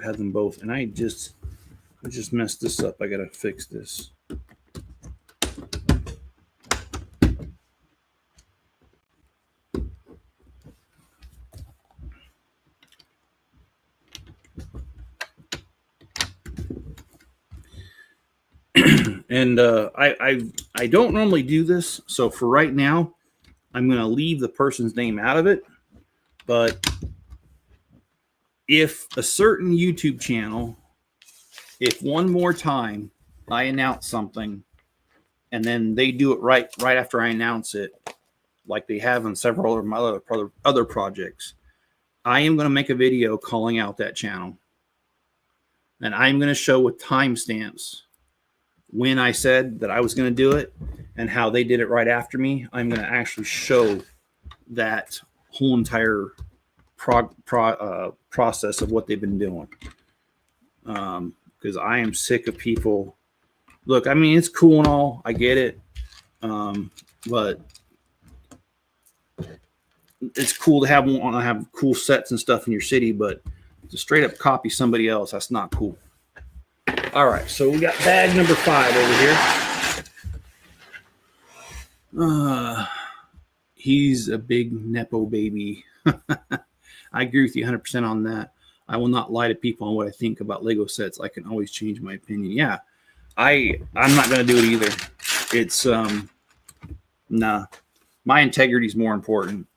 have them both. And I just messed this up. I got to fix this. And I don't normally do this, so for right now, I'm going to leave the person's name out of it. But if a certain YouTube channel, if one more time I announce something, and then they do it right after I announce it, like they have on several of my other projects, I am going to make a video calling out that channel, and I'm going to show with timestamps when I said that I was going to do it and how they did it right after me. I'm going to actually show that whole entire process of what they've been doing. Because I am sick of people. Look, I mean, it's cool and all. I get it. But it's cool to have cool sets and stuff in your city, but to straight up copy somebody else, that's not cool. All right, so we got bag number 5 over here. He's a big Nepo baby. I agree with you 100% on that. I will not lie to people on what I think about Lego sets. I can always change my opinion. Yeah, I'm not going to do it either. It's nah. My integrity is more important.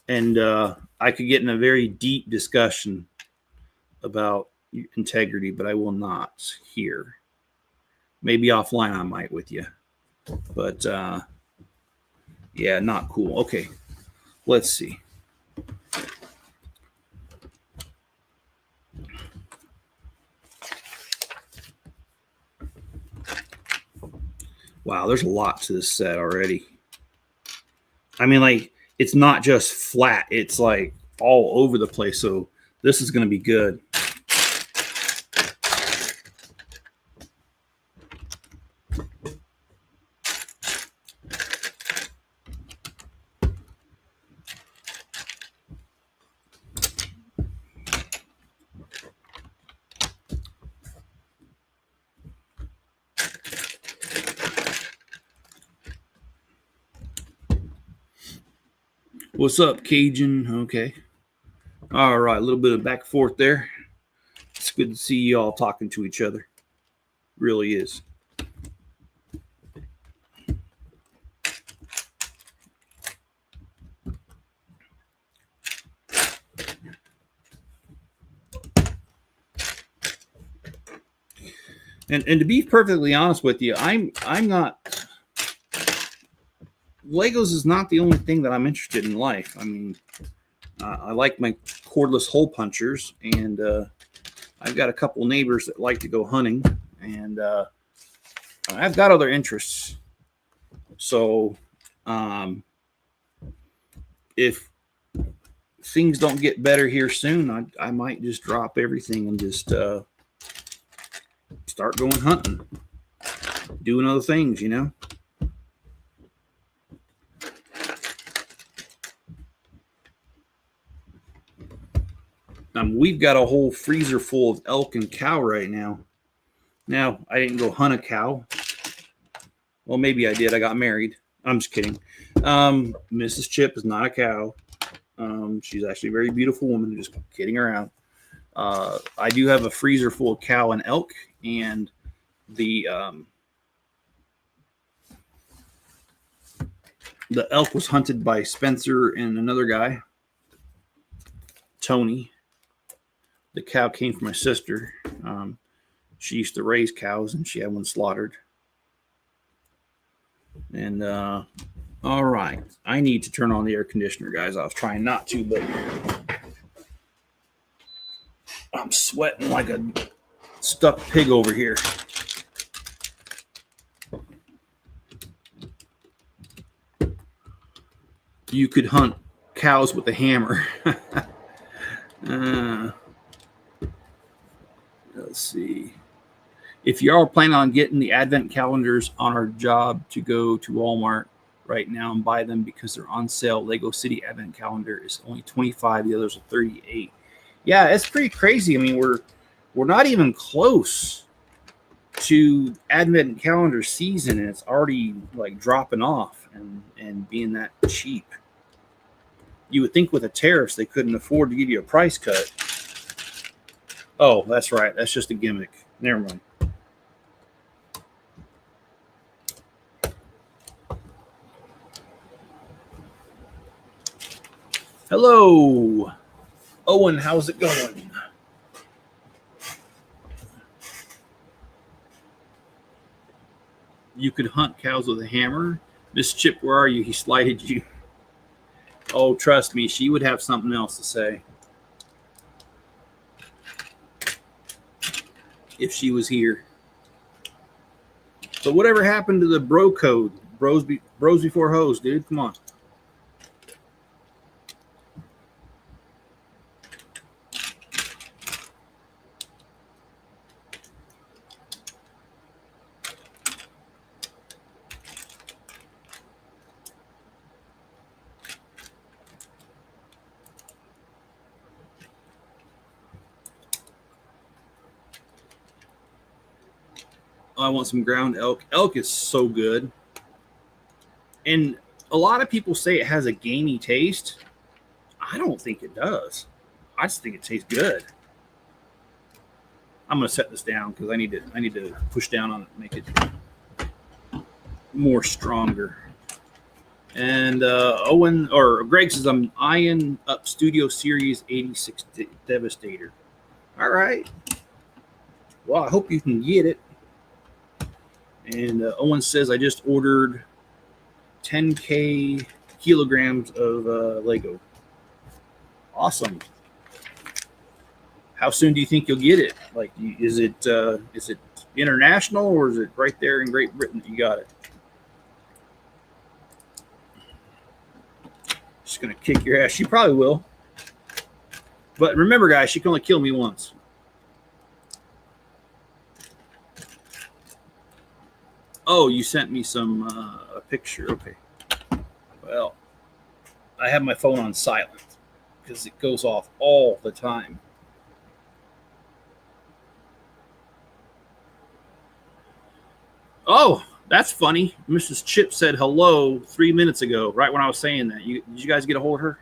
And I could get in a very deep discussion about integrity, but I will not here. Maybe offline I might with you. But yeah, not cool. Okay, let's see. Wow, there's a lot to this set already. I mean, like, it's not just flat. It's like all over the place. So this is going to be good. What's up, Cajun? Okay. All right, a little bit of back and forth there. It's good to see you all talking to each other. Really is. And to be perfectly honest with you, I'm not. Legos is not the only thing that I'm interested in life. I mean, I like my cordless hole punchers, and I've got a couple neighbors that like to go hunting, and I've got other interests. So, if things don't get better here soon, I might just drop everything and just start going hunting, doing other things, you know. We've got a whole freezer full of elk and cow right now. Now, I didn't go hunt a cow. Well, maybe I did. I got married. I'm just kidding. Mrs. Chip is not a cow. She's actually a very beautiful woman. Just kidding around. I do have a freezer full of cow and elk, and the elk was hunted by Spencer and another guy, Tony. The cow came from my sister. She used to raise cows, and she had one slaughtered. And all right, I need to turn on the air conditioner, guys. I was trying not to, but I'm sweating like a stuck pig over here. You could hunt cows with a hammer. Let's see. If you are planning on getting the advent calendars on our job to go to Walmart right now and buy them because they're on sale, Lego City advent calendar is only $25. The others are $38. Yeah, it's pretty crazy. I mean, we're not even close to advent calendar season, and it's already like dropping off and being that cheap. You would think with the tariffs they couldn't afford to give you a price cut. Oh, that's right. That's just a gimmick. Never mind. Hello, Owen. How's it going? You could hunt cows with a hammer. Miss Chip, where are you? He slighted you. Oh, trust me, she would have something else to say if she was here. So whatever happened to the bro code? Bros before hoes, dude. Come on. I want some ground elk. Elk is so good. And a lot of people say it has a gamey taste. I don't think it does. I just think it tastes good. I'm going to set this down because I need to push down on it and make it more stronger. And Owen or Greg says I'm eyeing up Studio Series 86 Devastator. All right. Well, I hope you can get it. And Owen says I just ordered 10K kilograms of Lego. Awesome. How soon do you think you'll get it? Like, is it international or is it right there in Great Britain that you got it? She's gonna kick your ass. She probably will. But remember, guys, she can only kill me once. Oh, you sent me some a picture. Okay. Well, I have my phone on silent because it goes off all the time. Oh, that's funny. Mrs. Chip said hello 3 minutes ago, right when I was saying that. Did you guys get a hold of her?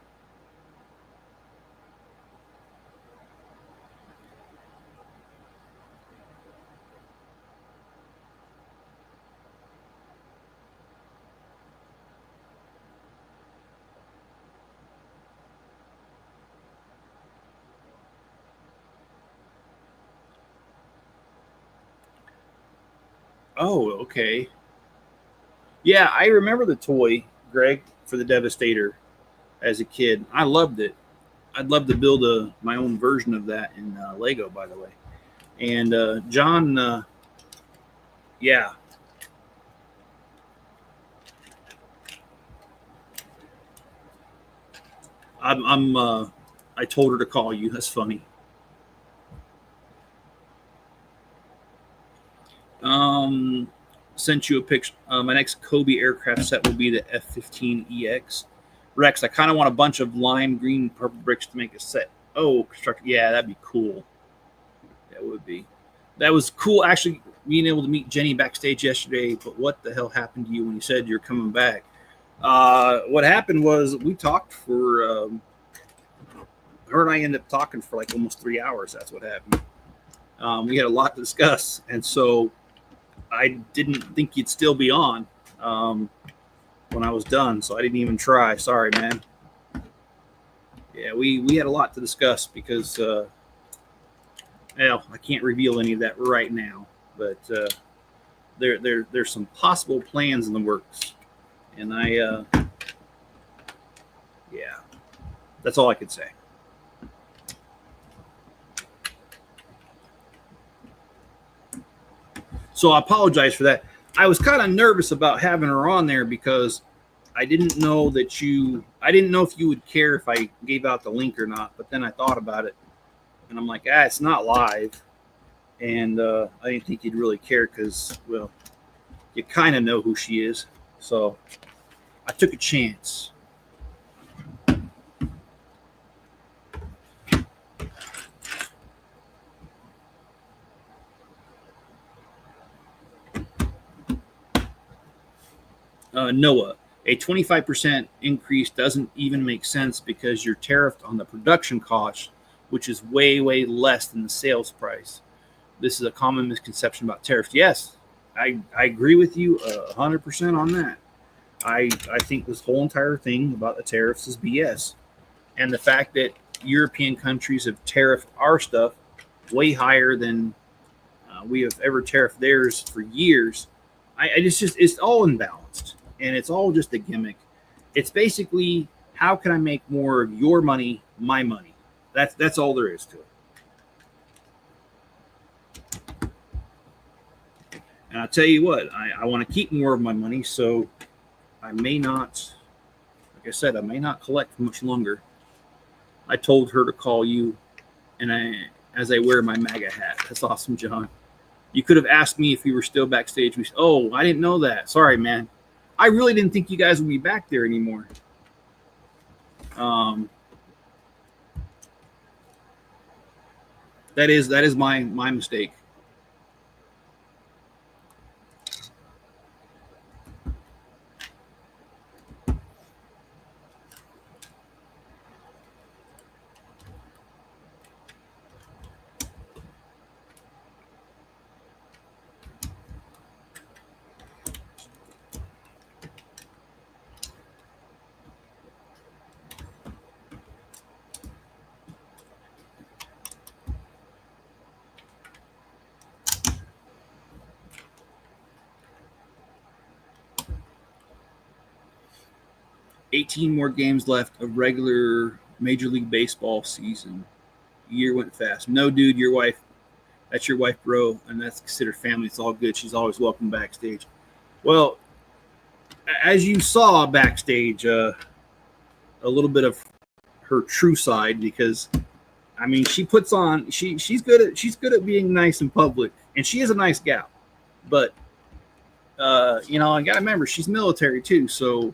Oh, okay. Yeah, I remember the toy, Greg, for the Devastator as a kid. I loved it. I'd love to build my own version of that in Lego, by the way. And John, yeah, I told her to call you. That's funny. Sent you a picture. My next Kobe aircraft set will be the F-15EX. Rex, I kind of want a bunch of lime green purple bricks to make a set. Oh, construct. Yeah, that'd be cool. That would be. That was cool, actually, being able to meet Jenny backstage yesterday. But what the hell happened to you when you said you're coming back? What happened was we talked for. Her and I ended up talking for like almost 3 hours. That's what happened. We had a lot to discuss, and so I didn't think you'd still be on when I was done, so I didn't even try. Sorry, man. Yeah, we had a lot to discuss because, well, I can't reveal any of that right now, but there's some possible plans in the works, and yeah, that's all I could say. So I apologize for that. I was kind of nervous about having her on there because I didn't know if you would care if I gave out the link or not. But then I thought about it, and I'm like, it's not live, and I didn't think you'd really care because, well, you kind of know who she is. So I took a chance. Noah, a 25% increase doesn't even make sense because you're tariffed on the production cost, which is way, way less than the sales price. This is a common misconception about tariffs. Yes, I agree with you 100% on that. I think this whole entire thing about the tariffs is BS. And the fact that European countries have tariffed our stuff way higher than we have ever tariffed theirs for years, it's all imbalanced. And it's all just a gimmick. It's basically, how can I make more of your money, my money? That's all there is to it. And I'll tell you what, I want to keep more of my money, so I may not, like I said, I may not collect for much longer. I told her to call you, and as I wear my MAGA hat. That's awesome, John. You could have asked me if you were still backstage. Oh, I didn't know that. Sorry, man. I really didn't think you guys would be back there anymore. That is my mistake. 18 more games left of regular Major League Baseball season. Year went fast. No, dude, your wife, that's your wife, bro, and that's considered family. It's all good. She's always welcome backstage. Well, as you saw backstage, a little bit of her true side, because I mean, she puts on she's good at being nice in public, and she is a nice gal. But you know, I gotta remember she's military too, so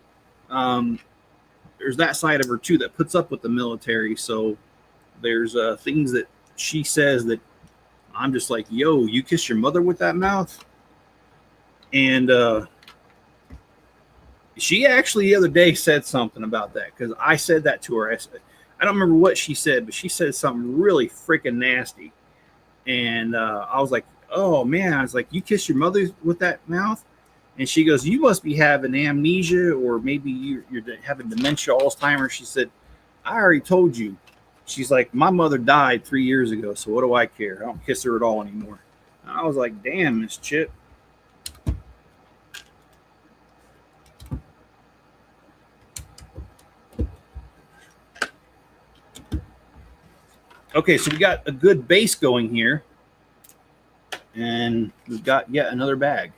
there's that side of her too that puts up with the military. So there's things that she says that I'm just like, yo, you kiss your mother with that mouth? And she actually the other day said something about that, because I said that to her. I don't remember what she said, but she said something really freaking nasty. And I was like, oh man, I was like, you kiss your mother with that mouth? And she goes, you must be having amnesia, or maybe you're having dementia, Alzheimer's. She said, I already told you. She's like, my mother died 3 years ago, so what do I care? I don't kiss her at all anymore. And I was like, damn, Miss Chip. Okay, so we got a good base going here. And we've got yet another bag.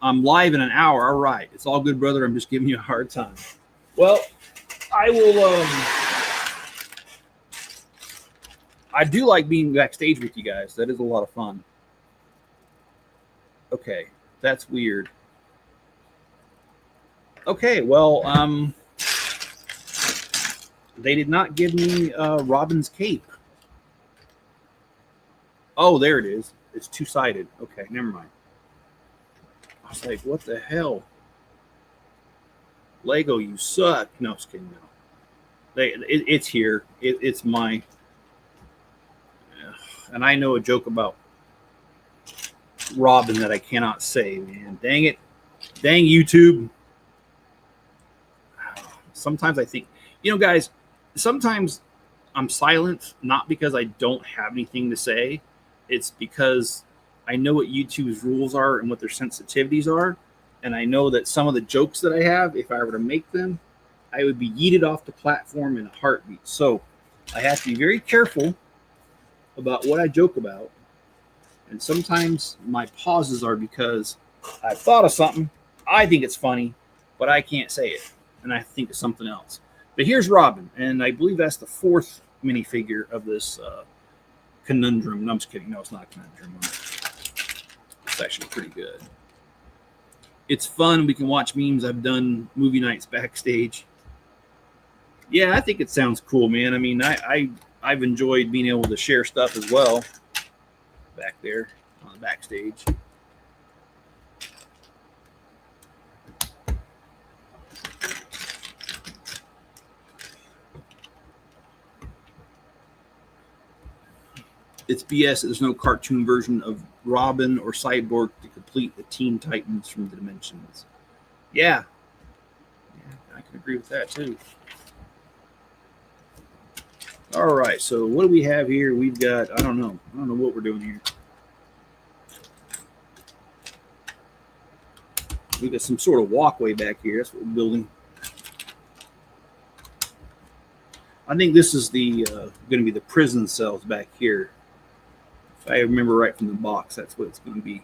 I'm live in an hour. All right. It's all good, brother. I'm just giving you a hard time. Well, I will I do like being backstage with you guys. That is a lot of fun. Okay, that's weird. Okay, well, they did not give me Robin's cape. Oh, there it is. It's two-sided. Okay, never mind. I was like, what the hell? Lego, you suck. No, just kidding. No. It's here. It's my... And I know a joke about Robin that I cannot say, man. Dang it. Dang YouTube. Sometimes I think... You know, guys, sometimes I'm silent, not because I don't have anything to say. It's because I know what YouTube's rules are and what their sensitivities are. And I know that some of the jokes that I have, if I were to make them, I would be yeeted off the platform in a heartbeat. So I have to be very careful about what I joke about. And sometimes my pauses are because I've thought of something, I think it's funny, but I can't say it. And I think of something else. But here's Robin, and I believe that's the fourth minifigure of this conundrum. No, I'm just kidding. No, it's not a conundrum. It's actually pretty good. It's fun. We can watch memes. I've done movie nights backstage. Yeah, I think it sounds cool, man. I mean, I've enjoyed being able to share stuff as well back there on the backstage. It's BS that there's no cartoon version of Robin or Cyborg to complete the Teen Titans from the Dimensions. Yeah, I can agree with that too. All right, so what do we have here? We've got, I don't know what we're doing here. We've got some sort of walkway back here. That's what we're building. I think this is the going to be the prison cells back here. If I remember right from the box, that's what it's going to be.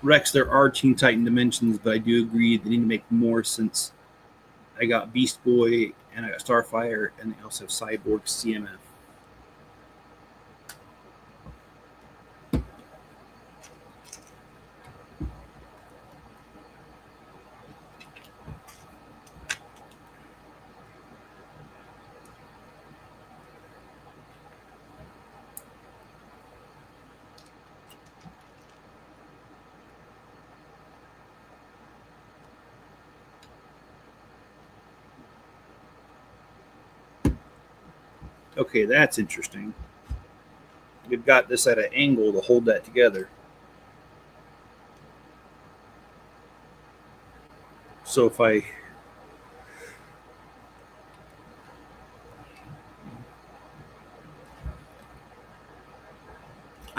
Rex, there are Teen Titan Dimensions, but I do agree they need to make more, since I got Beast Boy and I got Starfire, and they also have Cyborg CMF. Okay, that's interesting. You've got this at an angle to hold that together. So if I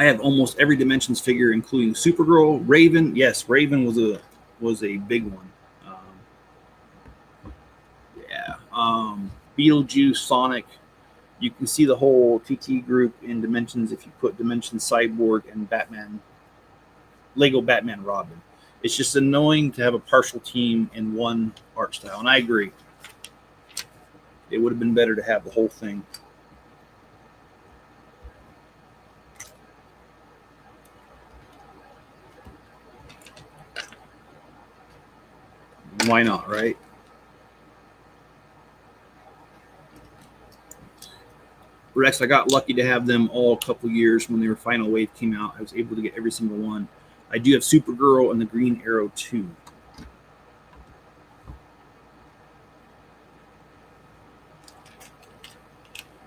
have almost every Dimensions figure, including Supergirl, Raven. Yes, Raven was a big one. Yeah, Beetlejuice, Sonic. You can see the whole TT group in Dimensions if you put Dimensions Cyborg and Batman, Lego Batman Robin. It's just annoying to have a partial team in one art style, and I agree. It would have been better to have the whole thing. Why not, right? Rex, I got lucky to have them all a couple years when their final wave came out. I was able to get every single one. I do have Supergirl and the Green Arrow too.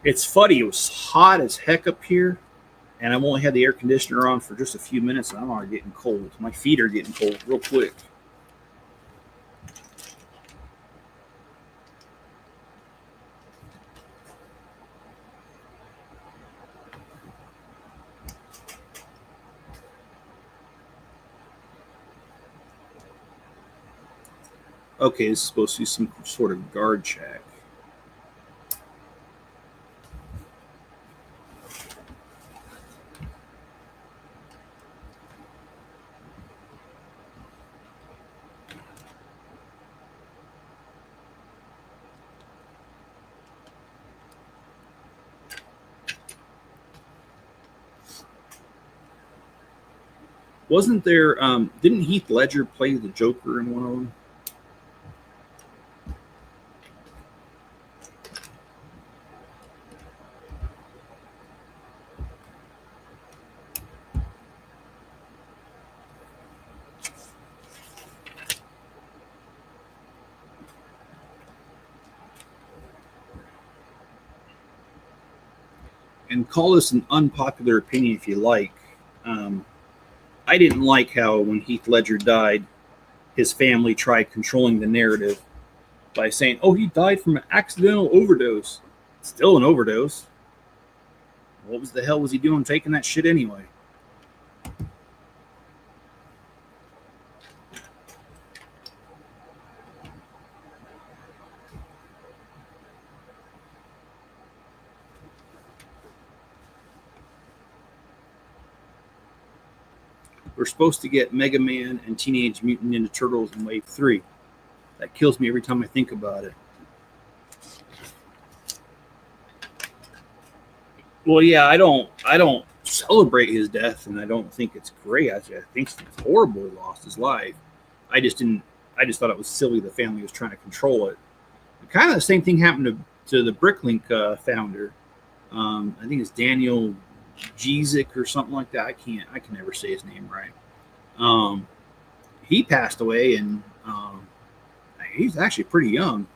It's funny. It was hot as heck up here, and I've only had the air conditioner on for just a few minutes, and I'm already getting cold. My feet are getting cold real quick. Okay, this is supposed to be some sort of guard check. Wasn't there? Didn't Heath Ledger play the Joker in one of them? And call this an unpopular opinion if you like. Um, I didn't like how when Heath Ledger died, his family tried controlling the narrative by saying, "Oh, he died from an accidental overdose." Still an overdose. What was the hell was he doing taking that shit anyway? We're supposed to get Mega Man and Teenage Mutant Ninja Turtles in Wave 3. That kills me every time I think about it. Well, yeah, I don't celebrate his death, and I don't think it's great. I think it's horrible he lost his life. I just didn't. I just thought it was silly. The family was trying to control it. Kind of the same thing happened to the Bricklink founder. I think it's Daniel Jezik or something like that. I can never say his name right. Um, he passed away, and he's actually pretty young.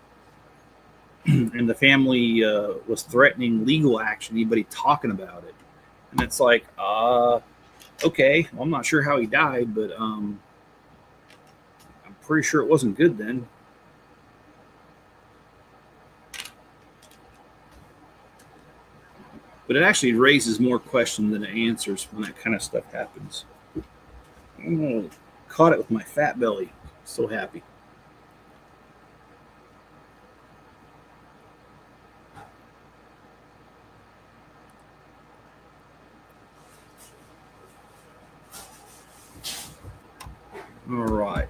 And the family was threatening legal action. Anybody talking about it, and it's like, okay, well, I'm not sure how he died, but I'm pretty sure it wasn't good then. But it actually raises more questions than it answers when that kind of stuff happens. Oh, caught it with my fat belly. So happy. All right.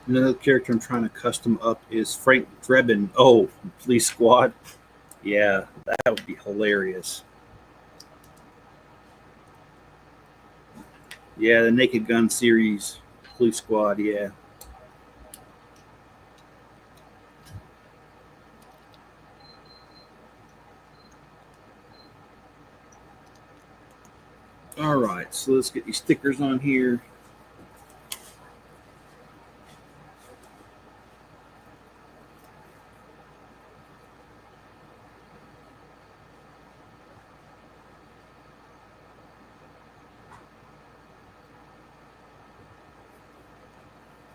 Another character I'm trying to custom up is Frank Drebin. Oh, Police Squad. Yeah, that would be hilarious. Yeah, the Naked Gun series, Police Squad. Yeah. All right, so let's get these stickers on here.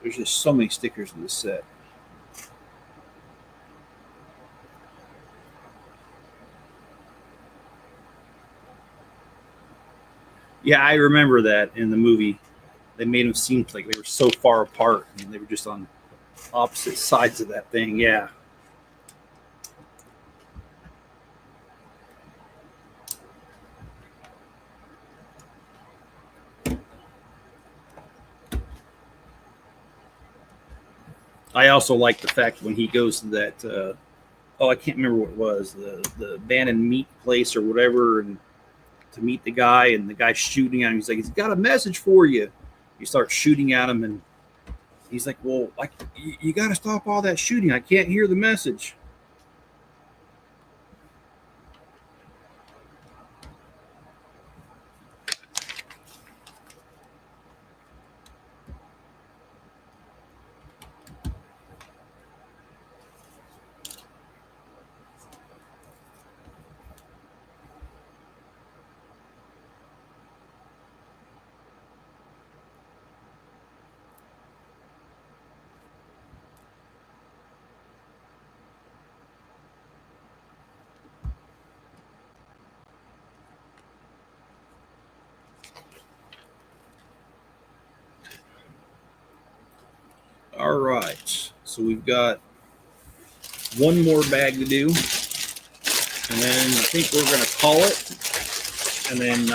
There's just so many stickers in this set. Yeah, I remember that in the movie. They made them seem like they were so far apart and they were just on opposite sides of that thing. Yeah. I also like the fact when he goes to that, I can't remember what it was, the abandoned meat place or whatever, and to meet the guy, and the guy's shooting at him. He's like, he's got a message for you. He starts shooting at him, and he's like, well, you got to stop all that shooting. I can't hear the message. All right, so we've got one more bag to do, and then I think we're going to call it. And then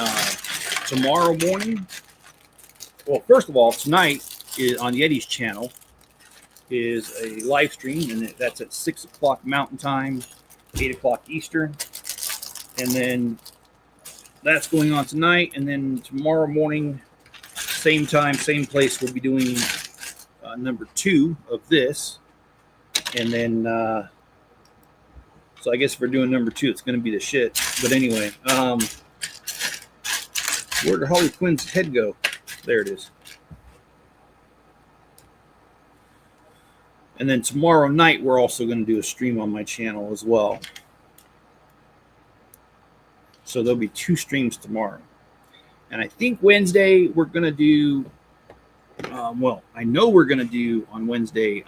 tomorrow morning, well, first of all, tonight is on Yeti's channel is a live stream, and that's at 6 o'clock Mountain Time, 8 o'clock Eastern. And then that's going on tonight. And then tomorrow morning, same time, same place, we'll be doing number 2 of this. And then, so I guess if we're doing number 2, it's going to be the shit. But anyway, where did Harley Quinn's head go? There it is. And then tomorrow night, we're also going to do a stream on my channel as well. So there'll be 2 streams tomorrow. And I think Wednesday, we're going to do, well, I know we're going to do on Wednesday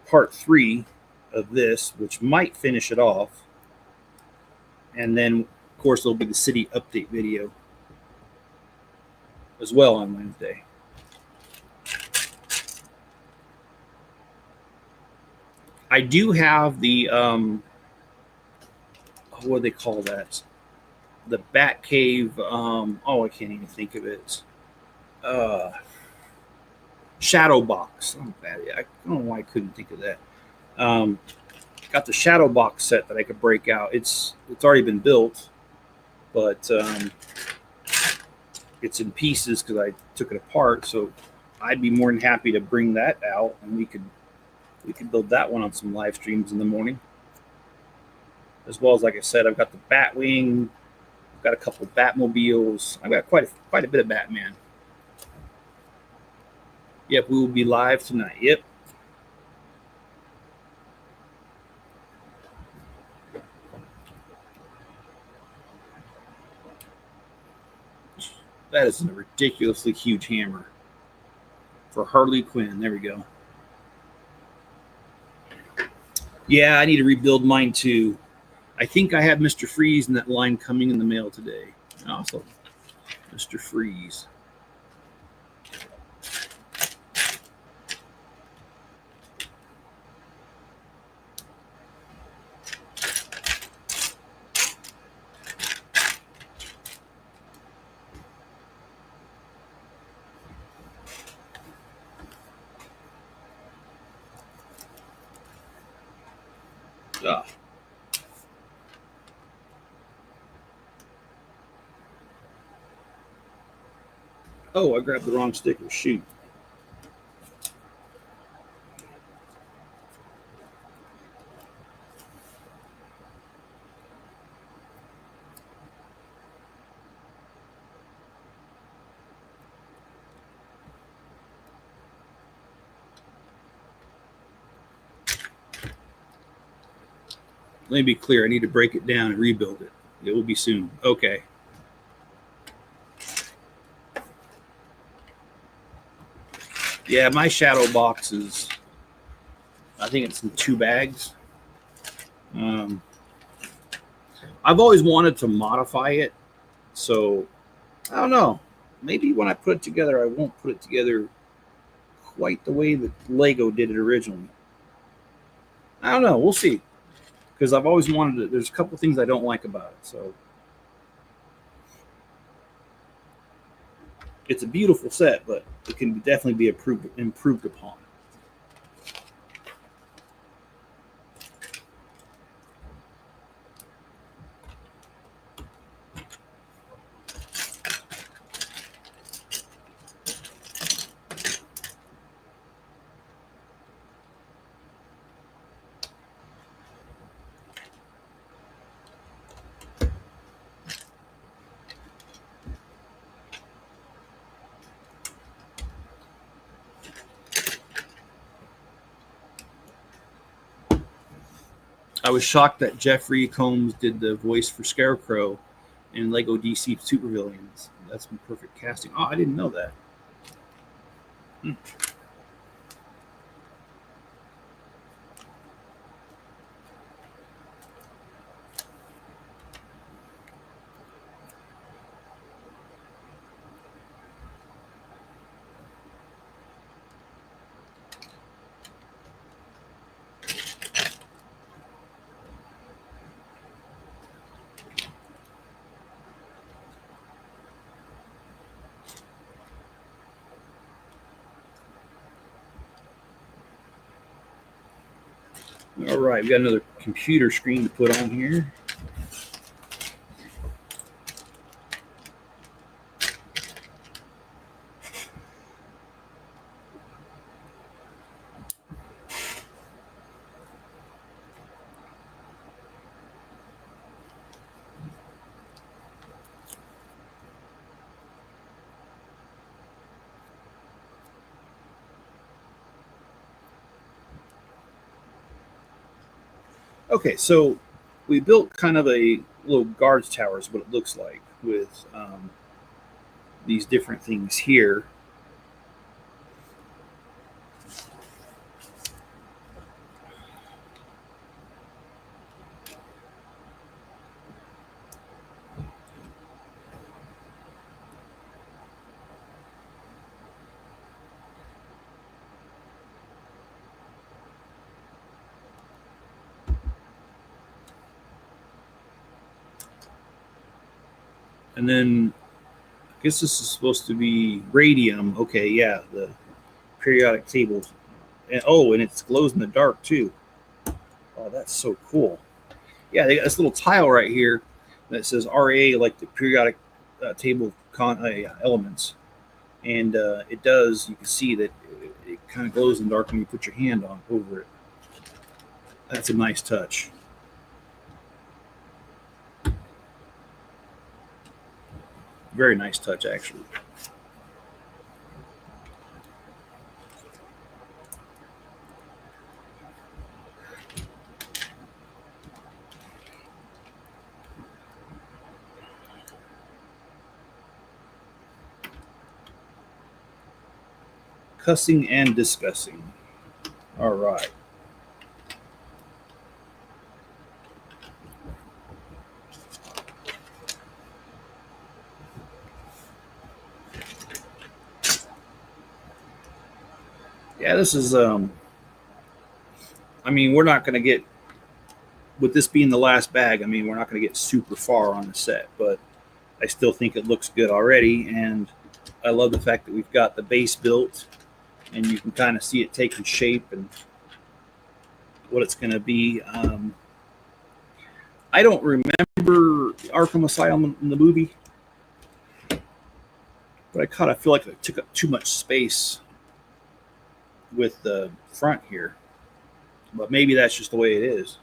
part 3 of this, which might finish it off. And then, of course, there'll be the city update video as well on Wednesday. I do have the, what do they call that? The Bat Cave, I can't even think of it. Shadow Box. I don't know why I couldn't think of that. Got the Shadow Box set that I could break out. It's already been built, but it's in pieces because I took it apart. So I'd be more than happy to bring that out, and we could build that one on some live streams in the morning. As well as, like I said, I've got the Batwing, I've got a couple Batmobiles, I've got quite a bit of Batman. Yep, we will be live tonight. Yep. That is a ridiculously huge hammer for Harley Quinn. There we go. Yeah, I need to rebuild mine too. I think I have Mr. Freeze in that line coming in the mail today. Awesome. Mr. Freeze. Ah. Oh, I grabbed the wrong sticker. Shoot. Let me be clear. I need to break it down and rebuild it. It will be soon. Okay. Yeah, my shadow box is, I think it's in 2 bags. I've always wanted to modify it. So, I don't know. Maybe when I put it together, I won't put it together quite the way that Lego did it originally. I don't know. We'll see. Because I've always wanted it. There's a couple things I don't like about it. So, it's a beautiful set, but it can definitely be improved upon. I was shocked that Jeffrey Combs did the voice for Scarecrow in Lego DC Supervillains. That's been perfect casting. Oh, I didn't know that. All right, we got another computer screen to put on here. Okay, so we built kind of a little guards tower is what it looks like with these different things here. And then I guess this is supposed to be radium. Okay, yeah, the periodic table. And and it glows in the dark too. Oh, that's so cool. Yeah, they got this little tile right here that says RA, like the periodic table elements. And it does, you can see that it kind of glows in the dark when you put your hand on over it. That's a nice touch. Very nice touch, actually. Cussing and discussing. All right. Yeah, this is I mean, we're not going to get, with this being the last bag, I mean, we're not going to get super far on the set, but I still think it looks good already, and I love the fact that we've got the base built, and you can kind of see it taking shape and what it's going to be. I don't remember Arkham Asylum in the movie, but I kind of feel like it took up too much space with the front here. But maybe that's just the way it is.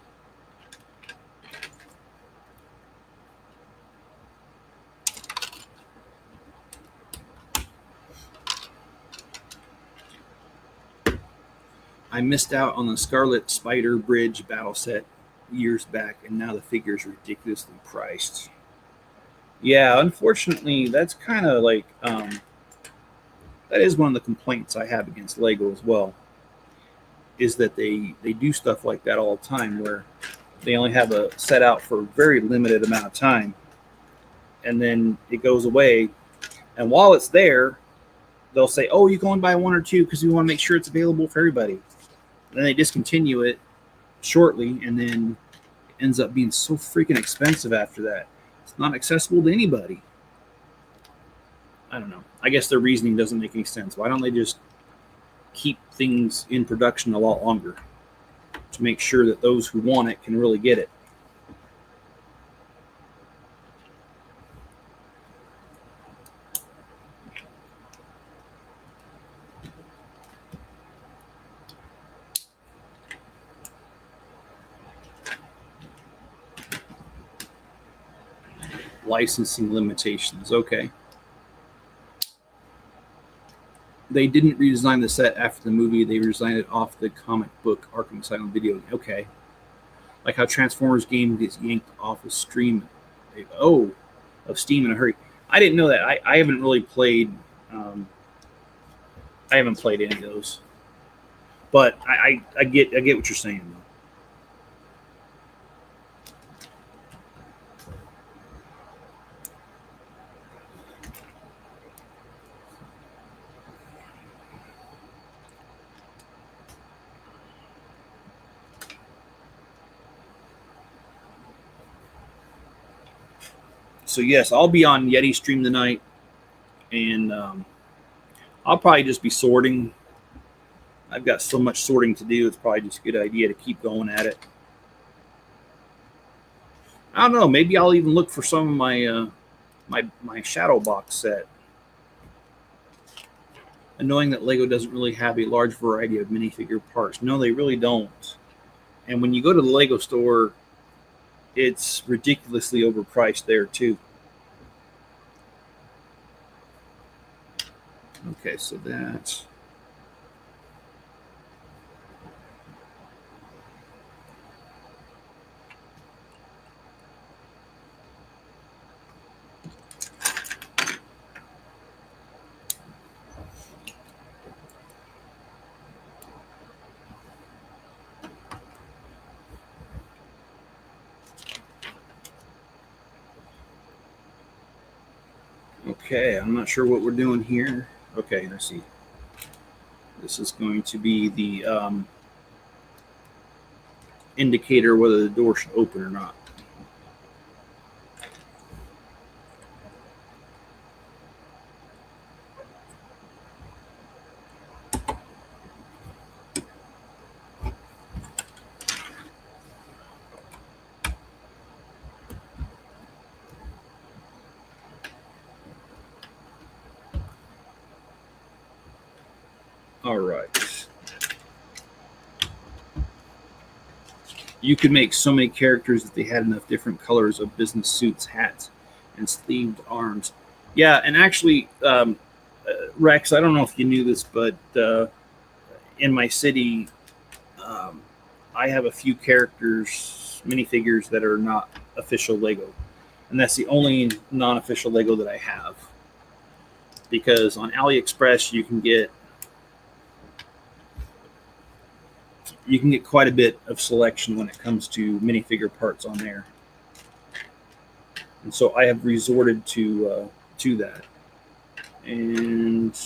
I missed out on the Scarlet Spider Bridge battle set years back, and now the figure is ridiculously priced. Yeah, unfortunately, that's kind of like that is one of the complaints I have against Lego as well. Is that they do stuff like that all the time, where they only have a set out for a very limited amount of time, and then it goes away. And while it's there, they'll say, "Oh, you can only buy one or two because we want to make sure it's available for everybody." And then they discontinue it shortly, and then it ends up being so freaking expensive after that. It's not accessible to anybody. I don't know. I guess their reasoning doesn't make any sense. Why don't they just keep things in production a lot longer to make sure that those who want it can really get it? Licensing limitations. Okay. They didn't redesign the set after the movie. They redesigned it off the comic book Arkham Asylum video. Okay. Like how Transformers game gets yanked off of Steam. Of Steam in a hurry. I didn't know that. I haven't really played. I haven't played any of those. But I get what you're saying though. So yes, I'll be on Yeti stream tonight, and I'll probably just be sorting. I've got so much sorting to do. It's probably just a good idea to keep going at it. I don't know. Maybe I'll even look for some of my my shadow box set. Annoying that Lego doesn't really have a large variety of minifigure parts. No, they really don't. And when you go to the Lego store, it's ridiculously overpriced there too. Okay, so that's okay. I'm not sure what we're doing here. Okay, I see. This is going to be the indicator whether the door should open or not. All right. You could make so many characters if they had enough different colors of business suits, hats, and sleeved arms. Yeah, and actually, Rex, I don't know if you knew this, but in my city, I have a few characters, minifigures that are not official Lego. And that's the only non-official Lego that I have. Because on AliExpress, you can get quite a bit of selection when it comes to minifigure parts on there, and so I have resorted to that. And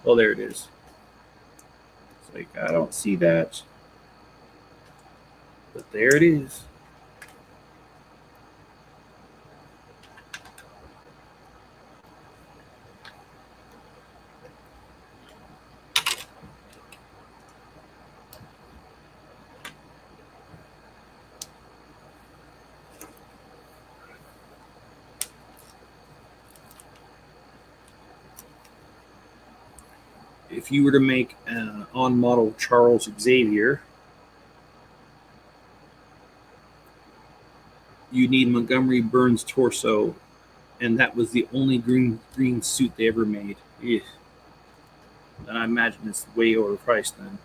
well, there it is. It's like I don't see that, but there it is. if you were to make on model Charles Xavier, you need Montgomery Burns' torso, and that was the only green suit they ever made. Yeah. And I imagine it's way overpriced then.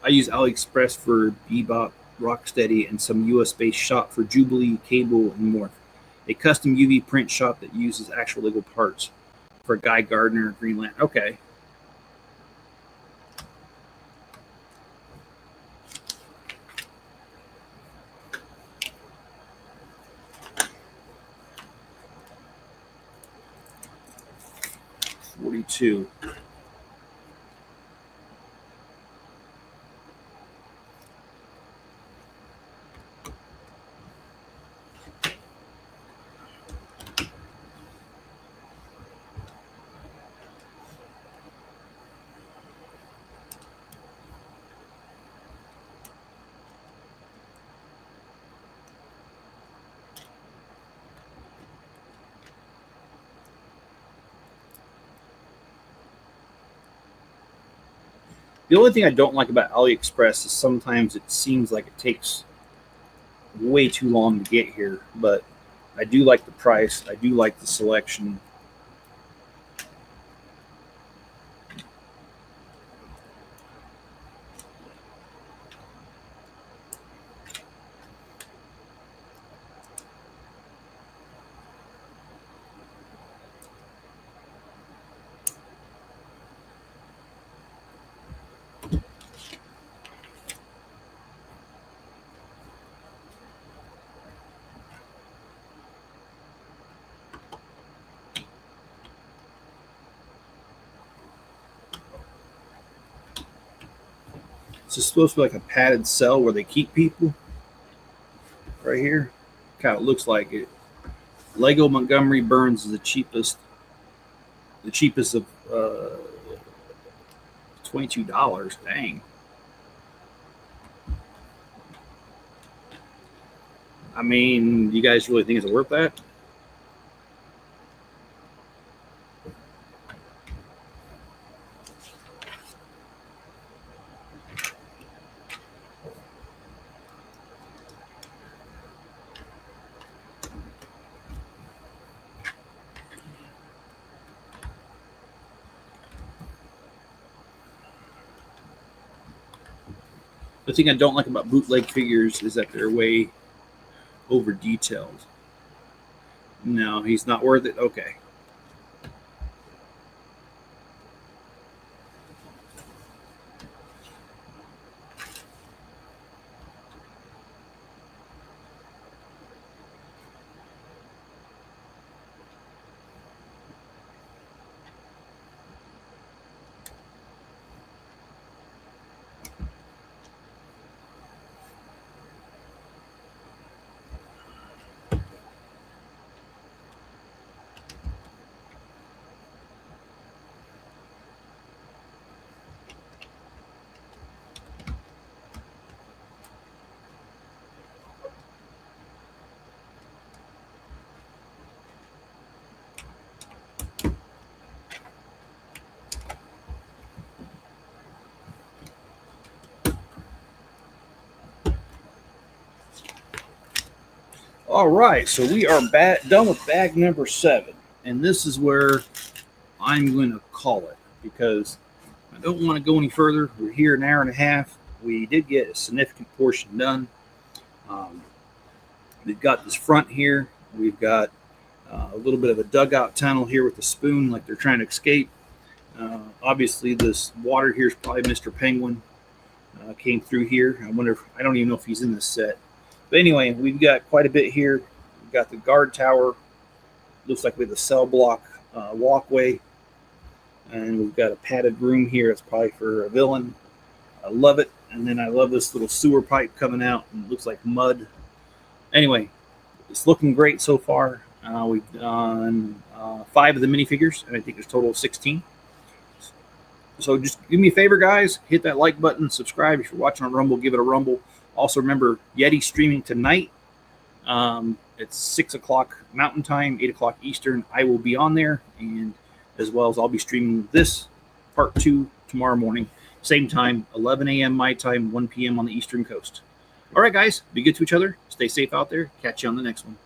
I use AliExpress for Bebop, Rocksteady, and some US-based shop for Jubilee, Cable, and more. A custom UV print shop that uses actual Lego parts for Guy Gardner, Green Lantern. Okay. $42. The only thing I don't like about AliExpress is sometimes it seems like it takes way too long to get here, but I do like the price. I do like the selection. This is supposed to be like a padded cell where they keep people. Right here, kind of looks like it. Lego Montgomery Burns is the cheapest. The cheapest of $22. Dang. I mean, you guys really think it's worth that? The thing I don't like about bootleg figures is that they're way over detailed. No, he's not worth it. Okay. All right, so we are done with bag number 7, and this is where I'm going to call it because I don't want to go any further. We're here an hour and a half. We did get a significant portion done. We've got this front here. We've got a little bit of a dugout tunnel here with the spoon, like they're trying to escape. Obviously, this water here is probably Mr. Penguin. Came through here. I don't even know if he's in this set. But anyway, we've got quite a bit here. We've got the guard tower. Looks like we have the cell block walkway. And we've got a padded room here. It's probably for a villain. I love it. And then I love this little sewer pipe coming out. And it looks like mud. Anyway, it's looking great so far. We've done 5 of the minifigures, and I think there's a total of 16. So just do me a favor, guys. Hit that like button, subscribe. If you're watching on Rumble, give it a rumble. Also, remember, Yeti streaming tonight. It's 6 o'clock Mountain Time, 8 o'clock Eastern. I will be on there, and as well as I'll be streaming this part 2 tomorrow morning. Same time, 11 a.m. my time, 1 p.m. on the Eastern Coast. All right, guys, be good to each other. Stay safe out there. Catch you on the next one.